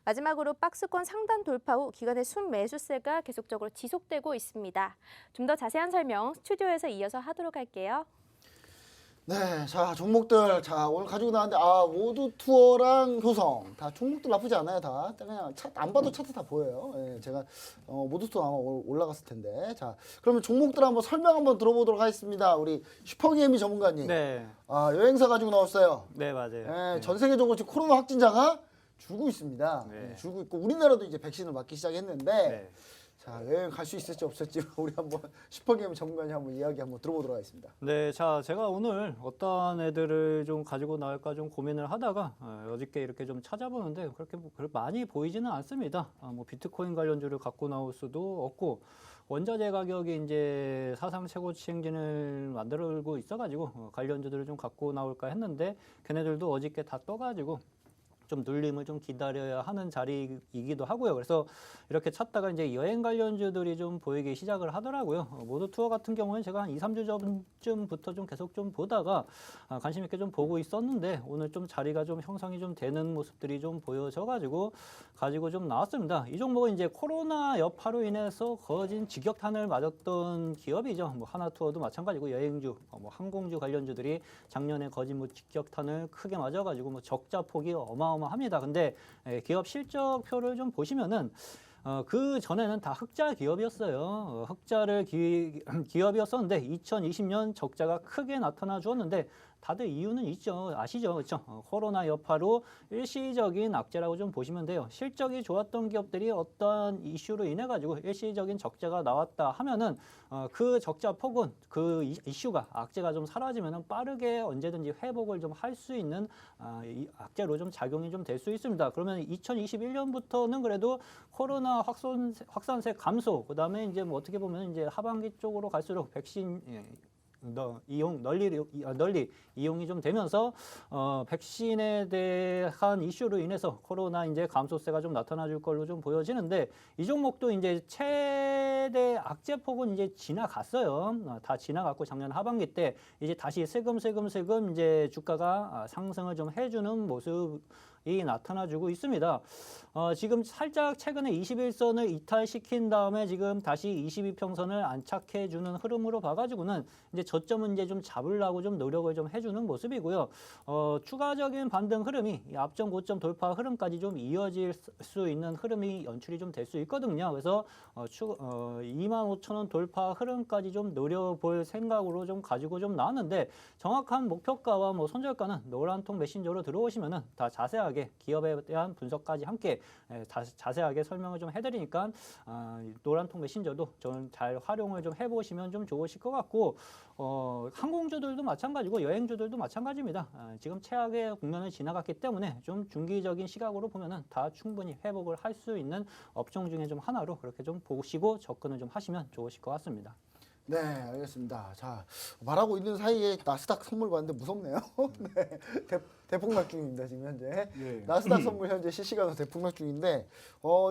[SPEAKER 4] 마지막으로 박스권 상단 돌파 후 기관의 순매수세가 계속적으로 지속되고 있습니다. 좀 더 자세한 설명 스튜디오에서 이어서 하도록 할게요.
[SPEAKER 1] 네, 자 종목들 자 오늘 가지고 나왔는데 모두 투어랑 효성 다 종목들 나쁘지 않아요. 다 그냥 안 봐도 차트 다 보여요. 예, 제가 모두 투어 아마 올라갔을 텐데 자 그러면 종목들 한번 설명 한번 들어보도록 하겠습니다. 우리 슈퍼개미 전문가님.
[SPEAKER 2] 네.
[SPEAKER 1] 여행사 가지고 나왔어요.
[SPEAKER 2] 네, 맞아요.
[SPEAKER 1] 예,
[SPEAKER 2] 네.
[SPEAKER 1] 전 세계적으로 지금 코로나 확진자가 줄고 있습니다.
[SPEAKER 2] 네.
[SPEAKER 1] 예, 줄고 있고 우리나라도 이제 백신을 맞기 시작했는데.
[SPEAKER 2] 네.
[SPEAKER 1] 자 여행 갈 수 있을지 없을지 우리 한번 슈퍼게임 전문가님 한번 이야기 한번 들어보도록 하겠습니다.
[SPEAKER 2] 네, 자, 제가 오늘 어떤 애들을 좀 가지고 나올까 좀 고민을 하다가 어저께 이렇게 좀 찾아보는데 그렇게 많이 보이지는 않습니다. 뭐 비트코인 관련주를 갖고 나올 수도 없고 원자재 가격이 이제 사상 최고치 행진을 만들고 있어가지고 관련주들을 좀 갖고 나올까 했는데 걔네들도 어저께 다 떠가지고 좀 눌림을 좀 기다려야 하는 자리이기도 하고요. 그래서 이렇게 찾다가 이제 여행 관련주들이 좀 보이기 시작을 하더라고요. 모두 투어 같은 경우는 제가 한 2, 3주 전쯤부터 좀 계속 좀 보다가 관심 있게 좀 보고 있었는데 오늘 좀 자리가 좀 형성이 좀 되는 모습들이 좀 보여져가지고 가지고 좀 나왔습니다. 이 종목은 이제 코로나 여파로 인해서 거진 직격탄을 맞았던 기업이죠. 뭐 하나투어도 마찬가지고 여행주, 뭐 항공주 관련주들이 작년에 거진 뭐 직격탄을 크게 맞아가지고 뭐 적자 폭이 어마어마합니다. 근데 기업 실적표를 좀 보시면은 그 전에는 다 흑자 기업이었어요. 흑자를 기업이었었는데 2020년 적자가 크게 나타나 주었는데 다들 이유는 있죠. 아시죠? 그렇죠? 코로나 여파로 일시적인 악재라고 좀 보시면 돼요. 실적이 좋았던 기업들이 어떤 이슈로 인해 가지고 일시적인 적자가 나왔다 하면은 그 적자 폭은 그 이슈가 악재가 좀 사라지면은 빠르게 언제든지 회복을 좀 할 수 있는 이 악재로 좀 작용이 좀 될 수 있습니다. 그러면 2021년부터는 그래도 코로나 확산세 감소, 그다음에 이제 뭐 어떻게 보면 이제 하반기 쪽으로 갈수록 백신 널리 이용이 좀 되면서 백신에 대한 이슈로 인해서 코로나 이제 감소세가 좀 나타나줄 걸로 좀 보여지는데 이 종목도 이제 최대 악재 폭은 이제 지나갔어요. 다 지나갔고 작년 하반기 때 이제 다시 슬금슬금 이제 주가가 상승을 좀 해주는 모습이 나타나주고 있습니다. 지금 살짝 최근에 21선을 이탈시킨 다음에 지금 다시 22평선을 안착해주는 흐름으로 봐가지고는 이제 저점은 이제 좀 잡으려고 좀 노력을 좀 해주는 모습이고요. 추가적인 반등 흐름이 이 앞전 고점 돌파 흐름까지 좀 이어질 수 있는 흐름이 연출이 좀 될 수 있거든요. 그래서 25,000원 돌파 흐름까지 좀 노려볼 생각으로 좀 가지고 좀 나왔는데 정확한 목표가와 뭐 손절가는 노란통 메신저로 들어오시면은 다 자세하게 기업에 대한 분석까지 함께 자세하게 설명을 좀 해드리니까 노란통 메신저도 좀 잘 활용을 좀 해보시면 좀 좋으실 것 같고 항공주들도 마찬가지고 여행주들도 마찬가지입니다. 지금 최악의 국면을 지나갔기 때문에 좀 중기적인 시각으로 보면은 다 충분히 회복을 할 수 있는 업종 중에 좀 하나로 그렇게 좀 보시고 접근을 좀 하시면 좋으실 것 같습니다.
[SPEAKER 1] 네, 알겠습니다. 자, 말하고 있는 사이에 나스닥 선물 봤는데 무섭네요. 네, 대폭락 중입니다, 지금 현재.
[SPEAKER 3] 예.
[SPEAKER 1] 나스닥 선물 현재 실시간으로 대폭락 중인데,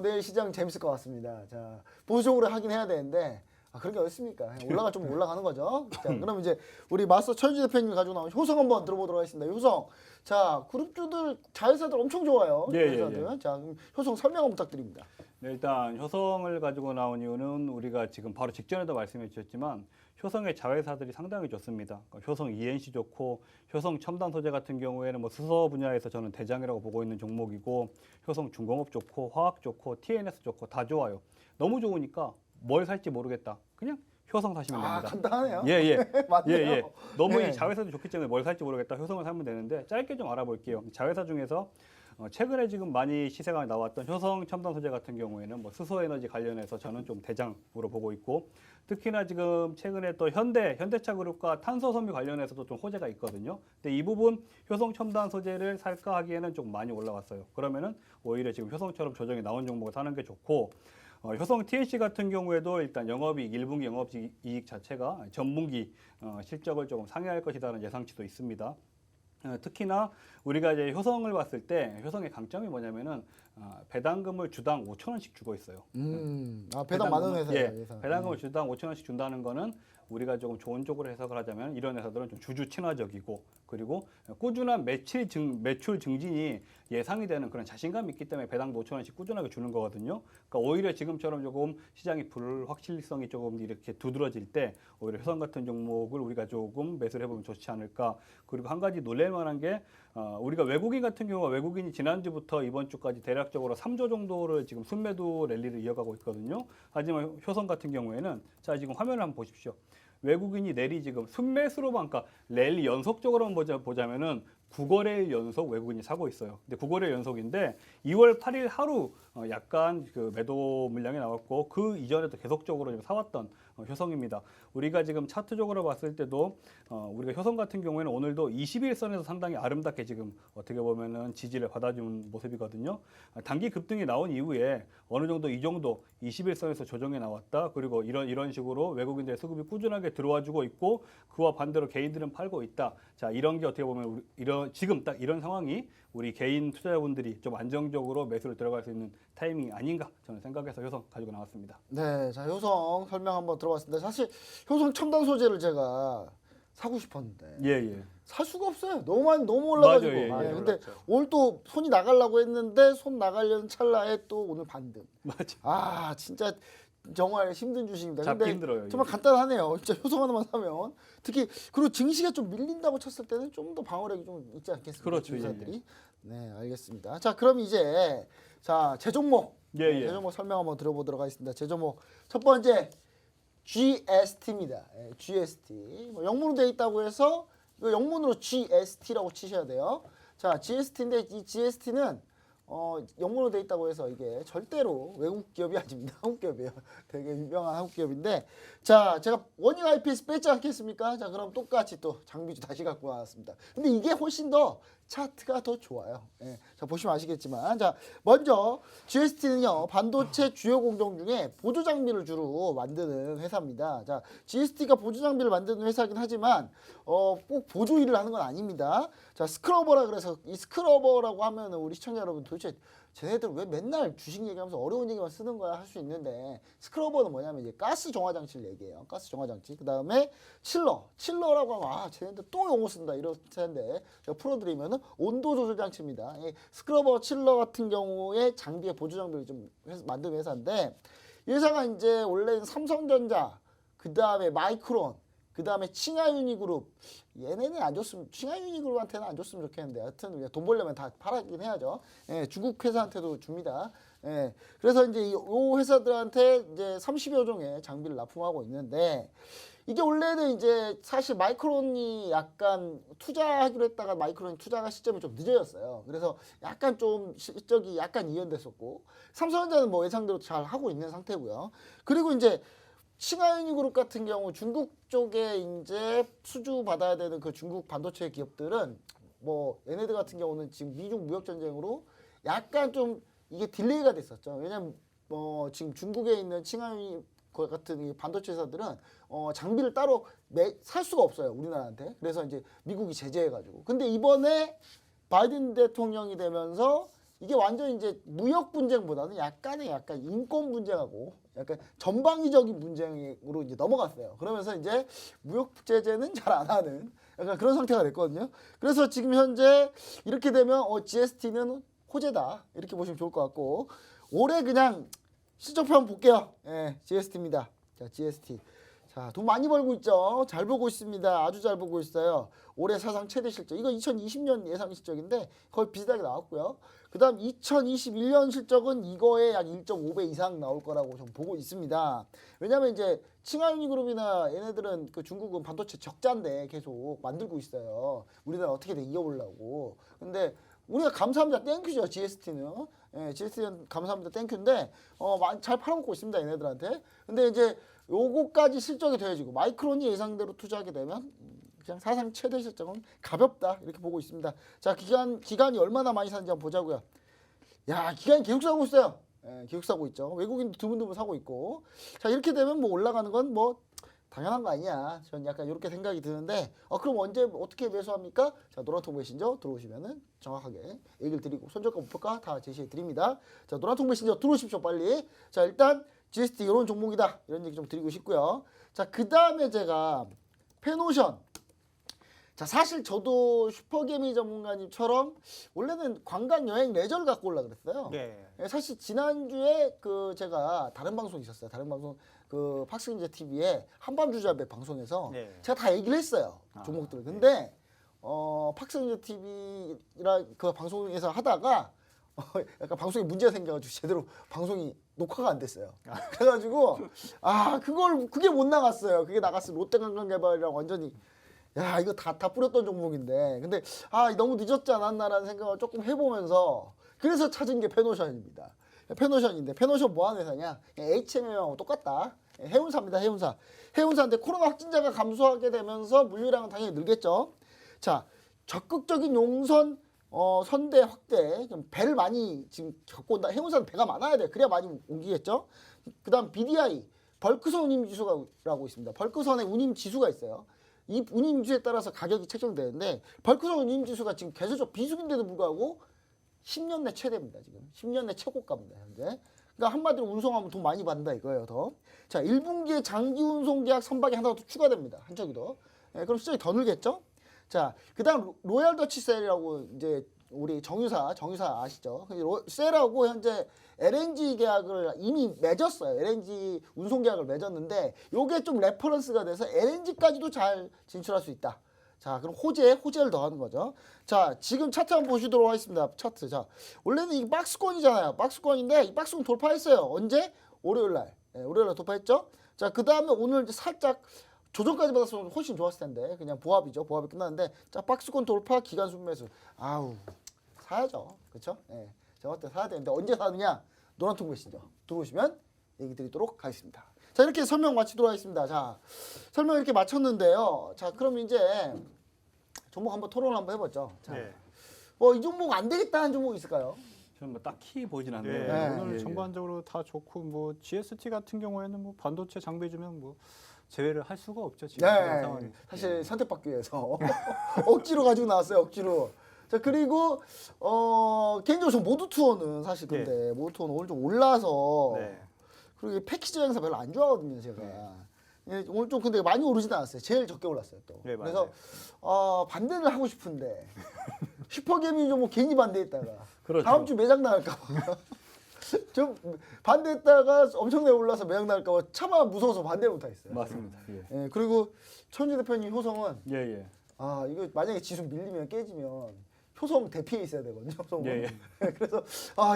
[SPEAKER 1] 내일 시장 재밌을 것 같습니다. 자, 보수적으로 하긴 해야 되는데, 그런 게 어딨습니까? 그냥 올라가 좀 올라가는 거죠. 자, 그럼 이제 우리 마스터 철주 대표님이 가지고 나온 효성 한번 들어보도록 하겠습니다. 효성, 자, 그룹주들, 자회사들 엄청 좋아요. 자회사들. 자, 그럼 효성 설명 한번 부탁드립니다.
[SPEAKER 3] 네, 일단 효성을 가지고 나온 이유는 우리가 지금 바로 직전에도 말씀해 주셨지만 효성의 자회사들이 상당히 좋습니다. 그러니까 효성 ENC 좋고 효성 첨단 소재 같은 경우에는 뭐 수소 분야에서 저는 대장이라고 보고 있는 종목이고 효성 중공업 좋고 화학 좋고 TNS 좋고 다 좋아요. 너무 좋으니까 뭘 살지 모르겠다. 그냥 효성 사시면 됩니다.
[SPEAKER 1] 간단하네요.
[SPEAKER 3] 예.
[SPEAKER 1] 맞네요.
[SPEAKER 3] 예. 너무
[SPEAKER 1] 네.
[SPEAKER 3] 이 자회사도 좋기 때문에 뭘 살지 모르겠다. 효성을 사면 되는데 짧게 좀 알아볼게요. 자회사 중에서 최근에 지금 많이 시세가 나왔던 효성 첨단 소재 같은 경우에는 뭐 수소 에너지 관련해서 저는 좀 대장으로 보고 있고 특히나 지금 최근에 또 현대차 그룹과 탄소 섬유 관련해서도 좀 호재가 있거든요. 근데 이 부분 효성 첨단 소재를 살까 하기에는 좀 많이 올라왔어요. 그러면은 오히려 지금 효성처럼 조정이 나온 종목을 사는 게 좋고 효성 TNC 같은 경우에도 일단 영업이익 1분기 영업이익 자체가 전분기 실적을 조금 상회할 것이라는 예상치도 있습니다. 특히나 우리가 이제 효성을 봤을 때 효성의 강점이 뭐냐면은 배당금을 주당 5,000원씩 주고 있어요.
[SPEAKER 1] 배당 많은 회사예요.
[SPEAKER 3] 예, 배당금을 주당 5,000원씩 준다는 거는 우리가 조금 좋은 쪽으로 해석을 하자면 이런 회사들은 좀 주주 친화적이고 그리고 꾸준한 매출 증진이 예상이 되는 그런 자신감이 있기 때문에 배당도 5,000원씩 꾸준하게 주는 거거든요. 그러니까 오히려 지금처럼 조금 시장이 불확실성이 조금 이렇게 두드러질 때 오히려 효성 같은 종목을 우리가 조금 매수를 해보면 좋지 않을까. 그리고 한 가지 놀랄 만한 게 우리가 외국인 같은 경우가 외국인이 지난주부터 이번 주까지 대략적으로 3조 정도를 지금 순매도 랠리를 이어가고 있거든요. 하지만 효성 같은 경우에는 자 지금 화면을 한번 보십시오. 외국인이 내리 지금 순매수로만 그러니까 랠리 연속적으로만 보자면은 9거래일 연속 외국인이 사고 있어요. 근데 9거래일 연속인데 2월 8일 하루 약간 그 매도 물량이 나왔고 그 이전에도 계속적으로 사왔던 효성입니다. 우리가 지금 차트적으로 봤을 때도 우리가 효성 같은 경우에는 오늘도 21선에서 상당히 아름답게 지금 어떻게 보면은 지지를 받아준 모습이거든요. 단기 급등이 나온 이후에 어느 정도 이 정도 21선에서 조정이 나왔다. 그리고 이런 식으로 외국인들의 수급이 꾸준하게 들어와주고 있고 그와 반대로 개인들은 팔고 있다. 자 이런 게 어떻게 보면 지금 딱 이런 상황이 우리 개인 투자자분들이 좀 안정적으로 매수를 들어갈 수 있는 타이밍이 아닌가 저는 생각해서 효성 가지고 나왔습니다.
[SPEAKER 1] 네, 자 효성 설명 한번 들어봤습니다. 사실 효성 첨단 소재를 제가 사고 싶었는데
[SPEAKER 3] 예.
[SPEAKER 1] 살 수가 없어요. 너무 올라가지고.
[SPEAKER 3] 맞아요. 예,
[SPEAKER 1] 근데
[SPEAKER 3] 올랐죠.
[SPEAKER 1] 오늘 또 손이 나가려고 했는데 손 나가려는 찰나에 또 오늘 반등.
[SPEAKER 3] 맞아.
[SPEAKER 1] 진짜 정말 힘든 주식입니다.
[SPEAKER 3] 잡기
[SPEAKER 1] 근데
[SPEAKER 3] 힘들어요.
[SPEAKER 1] 정말 간단하네요. 진짜 효성 하나만 사면 특히 그리고 증시가 좀 밀린다고 쳤을 때는 좀 더 방어력이 좀 있지 않겠습니까?
[SPEAKER 3] 그렇죠.
[SPEAKER 1] 주식사들이. 네, 알겠습니다. 자, 그럼 이제 제종목 제종목 설명 한번 들어보도록 하겠습니다. 제종목 첫 번째 GST입니다. GST. 영문으로 되어 있다고 해서 이거 영문으로 GST라고 치셔야 돼요. 자, GST인데 이 GST는 영문으로 돼 있다고 해서 이게 절대로 외국 기업이 아닙니다. 한국 기업이에요. 되게 유명한 한국 기업인데, 자, 제가 원익 IPS 뺐지 않겠습니까? 자, 그럼 똑같이 또 장비주 다시 갖고 나왔습니다. 근데 이게 훨씬 더 차트가 더 좋아요. 예. 자, 보시면 아시겠지만, 자, 먼저 GST는요 반도체 주요 공정 중에 보조 장비를 주로 만드는 회사입니다. 자, GST가 보조 장비를 만드는 회사긴 하지만 꼭 보조 일을 하는 건 아닙니다. 자, 스크러버라 그래서 이 스크러버라고 하면은 우리 시청자 여러분 도대체 쟤네들 왜 맨날 주식 얘기하면서 어려운 얘기만 쓰는 거야 할 수 있는데, 스크러버는 뭐냐면 이제 가스 정화 장치를 얘기해요. 가스 정화 장치. 그다음에 칠러라고 하면 쟤네들 또 용어 쓴다 이럴 텐데 제가 풀어드리면은 온도 조절 장치입니다. 이 스크러버 칠러 같은 경우에 장비의 보조 장비를 좀 만드는 회사인데, 이 회사가 이제 원래는 삼성전자, 그다음에 마이크론, 그다음에 칭하유니그룹, 얘네는 안 줬으면, 칭하유니그룹한테는 안 줬으면 좋겠는데 하여튼 돈 벌려면 다 팔아긴 해야죠. 예, 중국 회사한테도 줍니다. 예, 그래서 이제 이 회사들한테 이제 30여 종의 장비를 납품하고 있는데, 이게 원래는 이제 사실 마이크론이 약간 투자하기로 했다가 마이크론 투자가 시점이 좀 늦어졌어요. 그래서 약간 좀 실적이 약간 이연됐었고, 삼성전자는 뭐 예상대로 잘 하고 있는 상태고요. 그리고 이제 칭하유니그룹 같은 경우 중국 쪽에 이제 수주 받아야 되는 그 중국 반도체 기업들은 뭐 얘네들 같은 경우는 지금 미중 무역 전쟁으로 약간 좀 이게 딜레이가 됐었죠. 왜냐면 지금 중국에 있는 칭하유니 같은 이 반도체 회사들은 장비를 따로 살 수가 없어요, 우리나라한테. 그래서 이제 미국이 제재해가지고. 근데 이번에 바이든 대통령이 되면서 이게 완전 이제 무역 분쟁보다는 약간 인권 분쟁하고 약간 전방위적인 분쟁으로 이제 넘어갔어요. 그러면서 이제 무역 제재는 잘 안 하는 약간 그런 상태가 됐거든요. 그래서 지금 현재 이렇게 되면 GST는 호재다 이렇게 보시면 좋을 것 같고, 올해 그냥 실적표 한번 볼게요. 예, GST입니다. 자, GST. 자, 돈 많이 벌고 있죠. 잘 보고 있습니다. 아주 잘 보고 있어요. 올해 사상 최대 실적. 이거 2020년 예상 실적인데 거의 비슷하게 나왔고요. 그 다음 2021년 실적은 이거에 약 1.5배 이상 나올 거라고 좀 보고 있습니다. 왜냐면 이제 칭하유니그룹이나 얘네들은 그 중국은 반도체 적자인데 계속 만들고 있어요. 우리나라 어떻게든 이겨보려고. 근데 우리가 감사합니다. 땡큐죠, GST는. 예, GST는 감사합니다. 땡큐인데 잘 팔아먹고 있습니다, 얘네들한테. 근데 이제 요거까지 실적이 돼야지고 마이크론이 예상대로 투자하게 되면 그냥 사상 최대 실적은 가볍다 이렇게 보고 있습니다. 자, 기간이 얼마나 많이 사는지 한번 보자고요. 야, 기간이 계속 사고 있어요. 예, 계속 사고 있죠. 외국인도 드문드문 사고 있고. 자, 이렇게 되면 뭐 올라가는 건 뭐 당연한 거 아니야. 전 약간 이렇게 생각이 드는데, 그럼 언제 어떻게 매수합니까? 자, 노란통 메신저 들어오시면은 정확하게 얘기를 드리고 손절가 목표가 다 제시해 드립니다. 자, 노란통 메신저 들어오십시오, 빨리. 자, 일단 GST 이런 종목이다 이런 얘기 좀 드리고 싶고요. 자, 그 다음에 제가 페노션. 자, 사실 저도 슈퍼개미 전문가님처럼 원래는 관광 여행 레저를 갖고 올라 그랬어요.
[SPEAKER 3] 네.
[SPEAKER 1] 사실 지난주에 그 제가 다른 방송 있었어요. 다른 방송 그 팍스인제 TV에 한밤주잡의 방송에서
[SPEAKER 3] 네.
[SPEAKER 1] 제가 다 얘기를 했어요. 종목들을. 근데 팍스인제 TV라 그 방송에서 하다가 약간 방송에 문제가 생겨가지고 제대로 방송이 녹화가 안 됐어요. 그래가지고 그게 못 나갔어요. 그게 나갔으면 롯데관광개발이랑 완전히 이거 다 뿌렸던 종목인데, 근데 너무 늦었지 않았나라는 생각을 조금 해보면서 그래서 찾은 게 페노션입니다. 페노션인데, 페노션 뭐 하는 회사냐? HMM하고 똑같다. 해운사입니다. 해운사인데 코로나 확진자가 감소하게 되면서 물류량은 당연히 늘겠죠. 자, 적극적인 용선 선대 확대, 배를 많이 지금 갖고 온다. 해운사는 배가 많아야 돼. 그래야 많이 옮기겠죠. 그 다음 BDI, 벌크선 운임 지수라고 있습니다. 벌크선의 운임 지수가 있어요. 이 운임 지수에 따라서 가격이 책정되는데, 벌크선 운임 지수가 지금 계속적 비수기인데도 불구하고 10년 내 최대입니다. 지금 10년 내 최고가입니다, 현재. 그러니까 한마디로 운송하면 돈 많이 받는다 이거예요, 더. 자, 1분기에 장기 운송 계약 선박이 하나 더 추가됩니다. 한 척이 더. 그럼 실적이 더 늘겠죠? 자, 그다음 로얄 더치 셀이라고 이제 우리 정유사 아시죠? 셀하고 현재 LNG 계약을 이미 맺었어요. LNG 운송 계약을 맺었는데 요게 좀 레퍼런스가 돼서 LNG까지도 잘 진출할 수 있다. 자, 그럼 호재를 더하는 거죠. 자, 지금 차트 한번 보시도록 하겠습니다. 차트. 자, 원래는 이 박스권이잖아요. 박스권인데 이 박스권 돌파했어요. 언제? 월요일 날. 월요일 날 돌파했죠? 자, 그 다음에 오늘 살짝 조정까지 받았으면 훨씬 좋았을 텐데 그냥 보합이죠. 보합이 끝났는데 자 박스권 돌파 기간 순매수. 아우 사야죠. 그렇죠? 예. 제가 그때 사야 되는데 언제 사느냐? 노란통 메신저 들어오시면 얘기 드리도록 하겠습니다. 자 이렇게 설명 마치도록 하겠습니다. 자 설명 이렇게 마쳤는데요. 자 그럼 이제 종목 한번 토론 한번 해보죠. 자,
[SPEAKER 2] 네.
[SPEAKER 1] 이 종목 안 되겠다 하는 종목 있을까요?
[SPEAKER 3] 저는 뭐 딱히 보진
[SPEAKER 2] 네,
[SPEAKER 3] 않네요.
[SPEAKER 1] 네.
[SPEAKER 2] 오늘
[SPEAKER 3] 예, 예.
[SPEAKER 2] 전반적으로 다 좋고 뭐 GST 같은 경우에는 뭐 반도체 장비 주면 뭐 제외를 할 수가 없죠 지금 그런 상황이.
[SPEAKER 1] 사실 선택받기 위해서 억지로 가지고 나왔어요. 억지로. 자 그리고 개인적으로 저 모두 투어는 사실 근데 모두 투어는 오늘 좀 올라서
[SPEAKER 2] 네.
[SPEAKER 1] 그리고 이 패키지 장사 별로 안 좋아하거든요 제가. 예, 오늘 좀 근데 많이 오르지는 않았어요. 제일 적게 올랐어요 또.
[SPEAKER 2] 네,
[SPEAKER 1] 그래서
[SPEAKER 2] 맞아요.
[SPEAKER 1] 반대를 하고 싶은데 슈퍼개미 좀 뭐 괜히 반대했다가
[SPEAKER 3] 그렇죠.
[SPEAKER 1] 다음 주 매장 나갈까 봐. 좀 반대했다가 엄청나게 올라서 매장 나갈까 봐 차마 무서워서 반대를 못 하겠어요.
[SPEAKER 3] 맞습니다. 예.
[SPEAKER 1] 예, 그리고 천지 대표님 효성은
[SPEAKER 3] 예, 예.
[SPEAKER 1] 이거 만약에 지수 밀리면 깨지면 효성 대피해 있어야 되거든요. 효성은.
[SPEAKER 3] 예,
[SPEAKER 1] 그래서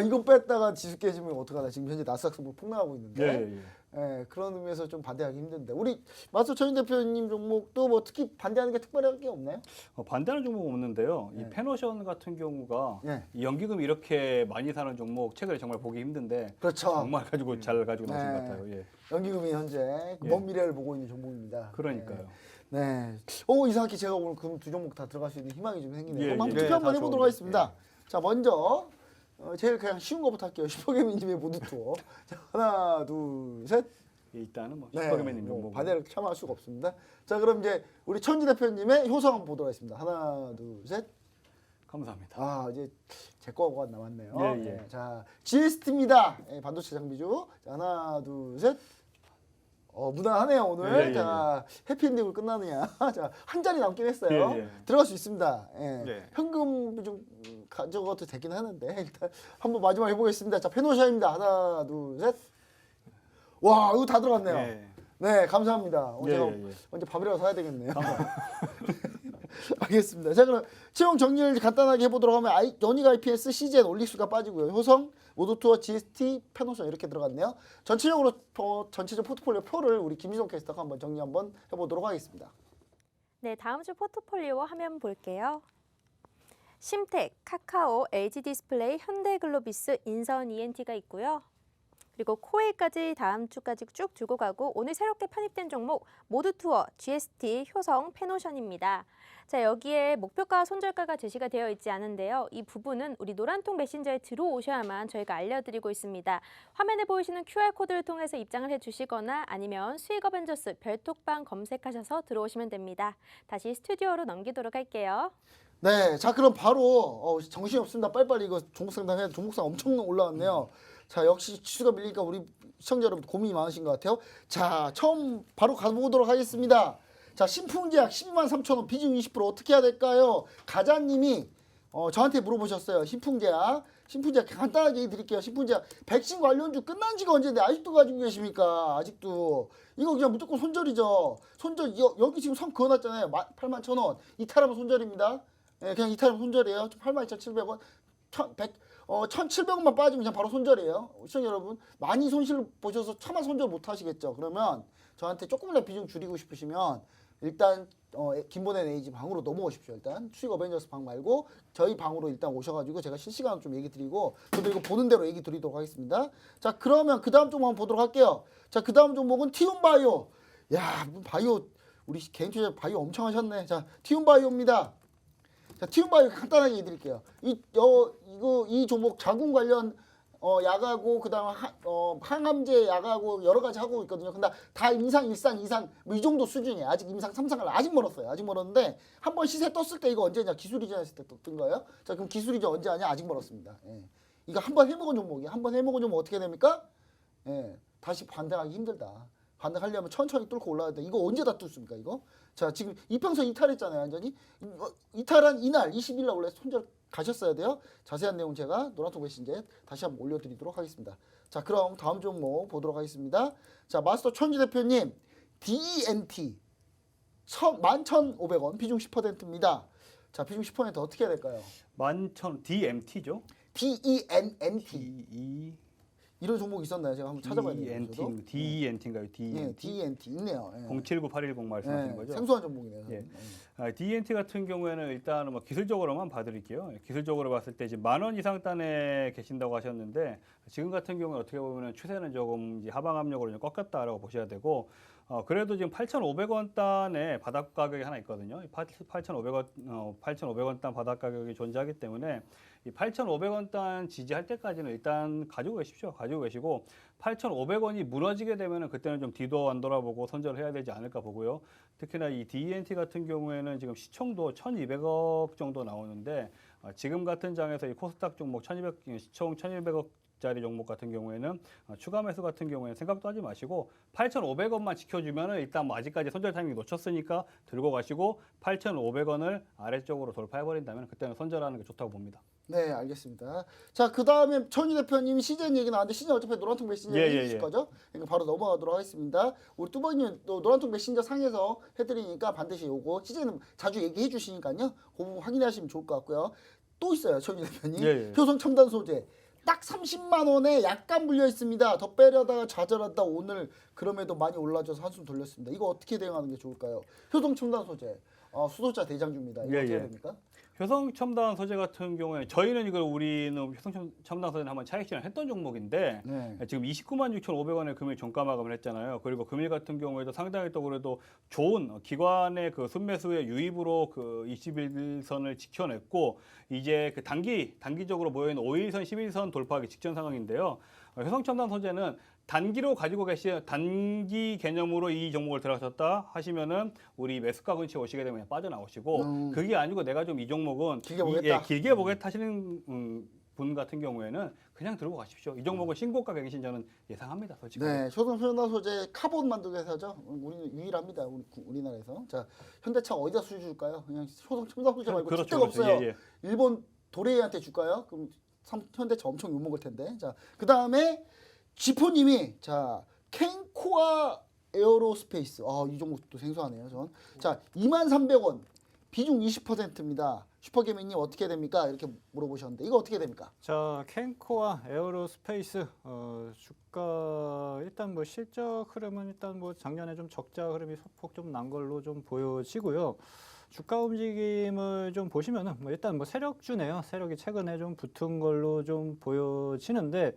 [SPEAKER 1] 이거 뺐다가 지수 깨지면 어떡하나 지금 현재 나스닥 폭락하고 있는데
[SPEAKER 3] 예, 예, 예.
[SPEAKER 1] 예, 그런 의미에서 좀 반대하기 힘든데 우리 마스터 천지 대표님 종목도 뭐 특히 반대하는 게 특별한 게 없나요?
[SPEAKER 3] 반대하는 종목 없는데요.
[SPEAKER 1] 네.
[SPEAKER 3] 이 페노션 같은 경우가
[SPEAKER 1] 예.
[SPEAKER 3] 이 연기금 이렇게 많이 사는 종목 최근에 정말 보기 힘든데
[SPEAKER 1] 그렇죠.
[SPEAKER 3] 정말 가지고 잘 가지고 나오신
[SPEAKER 1] 네.
[SPEAKER 3] 것 같아요. 예.
[SPEAKER 1] 연기금이 현재
[SPEAKER 3] 예.
[SPEAKER 1] 먼 미래를 보고 있는 종목입니다.
[SPEAKER 3] 그러니까요.
[SPEAKER 1] 네. 이상하게 제가 오늘 그 두 종목 다 들어갈 수 있는 희망이 좀 생기네요.
[SPEAKER 3] 예,
[SPEAKER 1] 그럼 한번
[SPEAKER 3] 예.
[SPEAKER 1] 투표 한번
[SPEAKER 2] 다
[SPEAKER 1] 해보도록
[SPEAKER 2] 좋은데.
[SPEAKER 1] 하겠습니다. 자, 먼저 제일 그냥 쉬운 거부터 할게요. 슈퍼개미님의 모두 투어. 자, 하나, 둘, 셋.
[SPEAKER 3] 일단은 뭐
[SPEAKER 1] 네,
[SPEAKER 3] 슈퍼그맨님
[SPEAKER 1] 뭐
[SPEAKER 3] 종목.
[SPEAKER 1] 반대를 참아할 수가 없습니다. 자, 그럼 이제 우리 천지 대표님의 효성 한번 보도록 하겠습니다. 하나, 둘, 셋.
[SPEAKER 3] 감사합니다.
[SPEAKER 1] 이제 제 거가 남았네요.
[SPEAKER 3] 예, 예.
[SPEAKER 1] 네, 자, GST입니다. 반도체 장비주. 자, 하나, 둘, 셋. 무난하네요 오늘.
[SPEAKER 3] 예, 예,
[SPEAKER 1] 자, 해피엔딩으로 끝나느냐. 자, 한 자리 남긴 했어요.
[SPEAKER 3] 예, 예.
[SPEAKER 1] 들어갈 수 있습니다. 예.
[SPEAKER 2] 네.
[SPEAKER 1] 현금 좀 가져가도 되긴 하는데 일단 한번 마지막 해보겠습니다. 자, 페노샤입니다. 하나, 둘, 셋. 와, 이거 다 들어갔네요.
[SPEAKER 2] 네.
[SPEAKER 1] 네, 감사합니다.
[SPEAKER 3] 예,
[SPEAKER 1] 제가
[SPEAKER 3] 예, 예.
[SPEAKER 1] 언제 밥이라도 사야 되겠네요. 알겠습니다. 자, 그럼 채용 정리를 간단하게 해보도록 하면 연익 IPS, CGN, 올릭스가 빠지고요. 효성, 모도투어, GST, 페노션 이렇게 들어갔네요. 전체적으로 전체적 포트폴리오 표를 우리 김지성 캐스터가 한번 정리 한번 해보도록 하겠습니다.
[SPEAKER 4] 네, 다음 주 포트폴리오 화면 볼게요. 심텍, 카카오, LG 디스플레이, 현대글로비스, 인선 ENT가 있고요. 그리고 코웨이까지 다음 주까지 쭉 두고 가고 오늘 새롭게 편입된 종목 모두투어, GST, 효성, 페노션입니다. 자, 여기에 목표가, 손절가가 제시가 되어 있지 않은데요. 이 부분은 우리 노란통 메신저에 들어오셔야만 저희가 알려드리고 있습니다. 화면에 보이시는 QR코드를 통해서 입장을 해주시거나 아니면 수익 어벤져스 별톡방 검색하셔서 들어오시면 됩니다. 다시 스튜디오로 넘기도록 할게요.
[SPEAKER 1] 네, 자 그럼 바로 정신이 없습니다. 빨리빨리 이거 종목 상담해야 돼. 종목상 엄청 올라왔네요. 자, 역시 지수가 밀리니까 우리 시청자 여러분 고민이 많으신 것 같아요. 자, 처음 바로 가보도록 하겠습니다. 자, 신풍제약 123,000원 비중 20% 어떻게 해야 될까요? 가자님이 저한테 물어보셨어요. 신풍제약 간단하게 얘기 드릴게요. 신풍제약 백신 관련주 끝난 지가 언제인데 아직도 가지고 계십니까? 아직도 이거 그냥 무조건 손절이죠. 손절 여기 지금 선 그어놨잖아요. 81,000원 이탈하면 손절입니다. 예, 그냥 이탈하면 손절이에요. 82,700원 1,700원만 빠지면 그냥 바로 손절이에요. 시청자 여러분 많이 손실 보셔서 차마 손절 못 하시겠죠. 그러면 저한테 조금이라도 비중 줄이고 싶으시면 일단 김보낸 에이지 방으로 넘어오십시오. 일단 수익 어벤져스 방 말고 저희 방으로 일단 오셔가지고 제가 실시간으로 좀 얘기 드리고 저도 이거 보는 대로 얘기 드리도록 하겠습니다. 자, 그러면 그 다음 종목 한번 보도록 할게요. 자, 그 다음 종목은 티움바이오. 야, 바이오 우리 개인 투자 바이오 엄청 하셨네. 자, 티움바이오입니다. 자, 티움바이오 간단하게 얘기 드릴게요. 이 종목 자궁 관련 약하고 그다음 항암제 약하고 여러 가지 하고 있거든요. 근데 다 임상 1상 2상 뭐 이 정도 수준이에요. 아직 임상 3상을 아직 멀었어요. 아직 멀었는데 한번 시세 떴을 때 이거 언제냐? 기술 이전했을 때 뜬 거예요. 자, 그럼 기술 이전 언제 하냐? 아직 멀었습니다. 예. 이거 한번 해먹은 종목이에요. 한번 해먹은 종목 어떻게 됩니까? 예. 다시 반등하기 힘들다. 반등하려면 천천히 뚫고 올라야 돼. 이거 언제 다 뚫습니까? 이거? 자, 지금 이평선 이탈했잖아요. 완전히. 이탈한 이날 20일 날 원래 손절 가셨어야 돼요. 자세한 내용 제가 노란통 메신저에 다시 한번 올려드리도록 하겠습니다. 자, 그럼 다음 종목 보도록 하겠습니다. 자, 마스터 천지 대표님 DENT 11,500원 비중 10%입니다. 자, 비중 10% 어떻게 해야 될까요?
[SPEAKER 3] DMT죠?
[SPEAKER 1] DENNT
[SPEAKER 3] DE
[SPEAKER 1] 이런 종목 있었나요? 제가 한번 찾아봐야 되겠어요.
[SPEAKER 3] DENT인가요?
[SPEAKER 1] 네, DNT 있네요. 예.
[SPEAKER 3] 079810 말씀하시는
[SPEAKER 1] 예,
[SPEAKER 3] 거죠?
[SPEAKER 1] 생소한 종목이네요.
[SPEAKER 3] 예. DNT 같은 경우에는 일단 뭐 기술적으로만 봐드릴게요. 기술적으로 봤을 때 지금 10,000원 이상 단에 계신다고 하셨는데 지금 같은 경우는 어떻게 보면 추세는 조금 이제 하방 압력으로 좀 꺾였다라고 보셔야 되고 그래도 지금 8,500원 단의 바닥 가격이 하나 있거든요. 8,500원 단 바닥 가격이 존재하기 때문에 이 8,500원 단 지지할 때까지는 일단 가지고 계십시오. 가지고 계시고 8,500원이 무너지게 되면은 그때는 좀 뒤도 안 돌아보고 손절을 해야 되지 않을까 보고요. 특히나 이 DNT 같은 경우에는 지금 시총도 1,200억 정도 나오는데 지금 같은 장에서 이 코스닥 종목 시총 1,200억 짜리 종목 같은 경우에는 추가 매수 같은 경우에는 생각도 하지 마시고 8,500원만 지켜주면은 일단 뭐 아직까지 손절 타이밍 놓쳤으니까 들고 가시고 8,500원을 아래쪽으로 돌파해 버린다면 그때는 손절하는 게 좋다고 봅니다.
[SPEAKER 1] 네, 알겠습니다. 자, 그 다음에 천희 대표님 시즌 얘기 나왔는데 시즌 어차피 노란통 메신저 해주실 거죠? 그러니까 바로 넘어가도록 하겠습니다. 우리 뚜벅이님 또 노란통 메신저 상에서 해드리니까 반드시 요거 시즌 자주 얘기해 주시니까요. 그 부분 확인하시면 좋을 것 같고요. 또 있어요, 천희 대표님. 효성 첨단 소재. 딱 30만 원에 약간 물려 있습니다. 더 빼려다가 좌절하다 오늘 그럼에도 많이 올라져서 한숨 돌렸습니다. 이거 어떻게 대응하는 게 좋을까요? 효성 첨단 소재. 수소자 대장주입니다. 이거 어떻게 해야 됩니까?
[SPEAKER 3] 효성 첨단 소재 같은 경우에 저희는 우리는 효성 첨단 소재는 한번 차익 실현 했던 종목인데 지금 296,500원에 금일 종가 마감을 했잖아요. 그리고 금일 같은 경우에도 상당히 또 그래도 좋은 기관의 그 순매수의 유입으로 그 21선을 지켜냈고 이제 그 단기적으로 모여 있는 5일선, 11선 돌파하기 직전 상황인데요. 효성 첨단 소재는 단기로 가지고 단기 개념으로 이 종목을 들어가셨다 하시면은 우리 매수가 근처에 오시게 되면 그냥 빠져나오시고 그게 아니고 내가 좀 이 종목은 길게 보겠다 하시는 분 같은 경우에는 그냥 들고 가십시오. 이 종목은 신고가 갱신 저는 예상합니다. 솔직히.
[SPEAKER 1] 네, 효성 첨단 소재 카본 만드는 회사죠. 우리는 유일합니다. 우리나라에서. 자, 현대차 어디다 수주 줄까요? 그냥 효성 첨단 소재 말고 줄 데가 없어요. 일본 도레이한테 줄까요? 그럼 현대차 엄청 욕먹을 텐데. 자, 그 다음에 지포님이 자 캔코아 에어로스페이스 이 종목도 생소하네요. 전. 자 23,300원 비중 20%입니다. 슈퍼개미님 어떻게 됩니까? 이렇게 물어보셨는데 이거 어떻게 됩니까?
[SPEAKER 2] 자, 캔코와 에어로스페이스 주가 일단 뭐 실적 흐름은 일단 뭐 작년에 좀 적자 흐름이 소폭 좀 난 걸로 좀 보여지고요. 주가 움직임을 좀 보시면은 뭐 일단 뭐 세력주네요. 세력이 최근에 좀 붙은 걸로 좀 보여지는데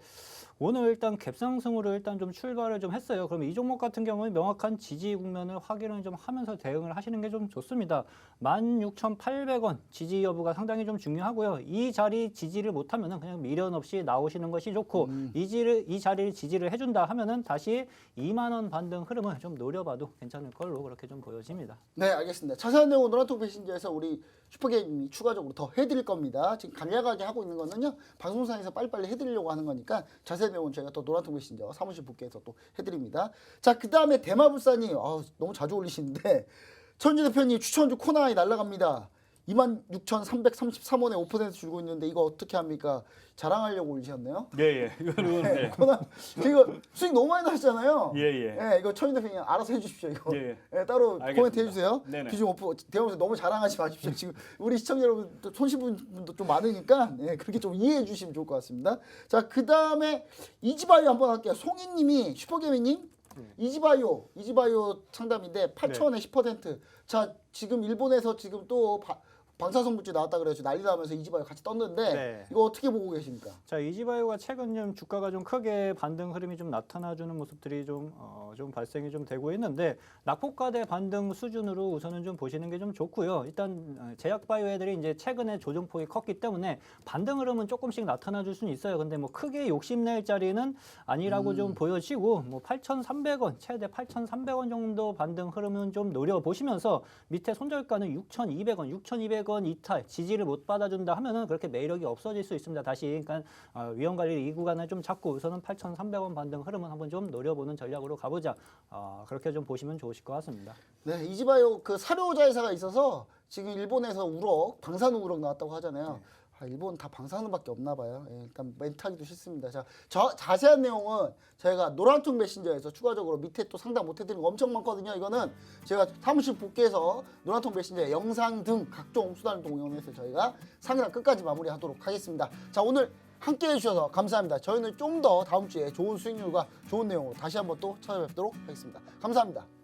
[SPEAKER 2] 오늘 일단 갭상승으로 일단 좀 출발을 좀 했어요. 그러면 이 종목 같은 경우는 명확한 지지 국면을 확인을 좀 하면서 대응을 하시는 게 좀 좋습니다. 16,800원 지지 여부가 상당히 좀 중요하고요. 이 자리 지지를 못하면은 그냥 미련 없이 나오시는 것이 좋고 이 자리를 지지를 해준다 하면은 다시 2만 원 반등 흐름을 좀 노려봐도 괜찮을 걸로 그렇게 좀 보여집니다.
[SPEAKER 1] 네, 알겠습니다. 자세한 내용은 노란톡 메신저에서 우리 슈퍼게임이 추가적으로 더 해드릴 겁니다. 지금 간략하게 하고 있는 거는요. 방송상에서 빨리빨리 해드리려고 하는 거니까 자세한 내용은 저희가 또 노란톡 메신저 사무실 북에서 또 해드립니다. 자, 그 다음에 대마불사님 너무 자주 올리시는데 천지 대표님 추천주 코나이 날라갑니다. 26,333원에 5% 줄고 있는데 이거 어떻게 합니까? 자랑하려고 올리셨네요.
[SPEAKER 3] 예. 이거는
[SPEAKER 1] 네, 코나 이거 수익 너무 많이 나셨잖아요.
[SPEAKER 3] 예.
[SPEAKER 1] 이거 천지 대표님 알아서 해주십시오. 이거 따로
[SPEAKER 3] 알겠습니다.
[SPEAKER 1] 코멘트 해주세요.
[SPEAKER 3] 네네.
[SPEAKER 1] 비중 오프 대형에서 너무 자랑하지 마십시오. 지금 우리 시청자 여러분 또 손실분 분도 좀 많으니까 그렇게 좀 이해해 주시면 좋을 것 같습니다. 자, 그 다음에 이지바이오 한번 할게요. 송이님이 슈퍼개미님 이지바이오 상담인데 8,000원에 10%. 자, 지금 일본에서 지금 또 방사성 물질 나왔다 그래서 난리 나면서 이지바이오 같이 떴는데 이거 어떻게 보고 계십니까?
[SPEAKER 2] 자, 이지바이오가 최근 좀 주가가 좀 크게 반등 흐름이 좀 나타나주는 모습들이 좀 발생이 좀 되고 있는데 낙폭과대 반등 수준으로 우선은 좀 보시는 게 좀 좋고요. 일단 제약바이오 애들이 이제 최근에 조정폭이 컸기 때문에 반등 흐름은 조금씩 나타나줄 수는 있어요. 근데 뭐 크게 욕심낼 자리는 아니라고 좀 보여지고 뭐 8,300원 최대 8,300원 정도 반등 흐름은 좀 노려보시면서 밑에 손절가는 6,200원, 6,200원 이탈 지지를 못 받아준다 하면은 그렇게 매력이 없어질 수 있습니다. 다시 그러니까 위험 관리를 이 구간을 좀 잡고 우선은 8,300원 반등 흐름은 한번 좀 노려보는 전략으로 가보자. 그렇게 좀 보시면 좋으실 것 같습니다.
[SPEAKER 1] 네, 이지바이오 그 사료자 회사가 있어서 지금 일본에서 우럭 방사능 우럭 나왔다고 하잖아요. 일본 다 방사능밖에 없나 봐요. 일단 멘트하기도 싫습니다. 자, 자세한 내용은 저희가 노란통 메신저에서 추가적으로 밑에 또 상담 못 해드린 거 엄청 많거든요. 이거는 제가 사무실 복귀해서 노란통 메신저 영상 등 각종 수단을 동원해서 저희가 상담 끝까지 마무리하도록 하겠습니다. 자, 오늘 함께 해주셔서 감사합니다. 저희는 좀 더 다음 주에 좋은 수익률과 좋은 내용으로 다시 한번 또 찾아뵙도록 하겠습니다. 감사합니다.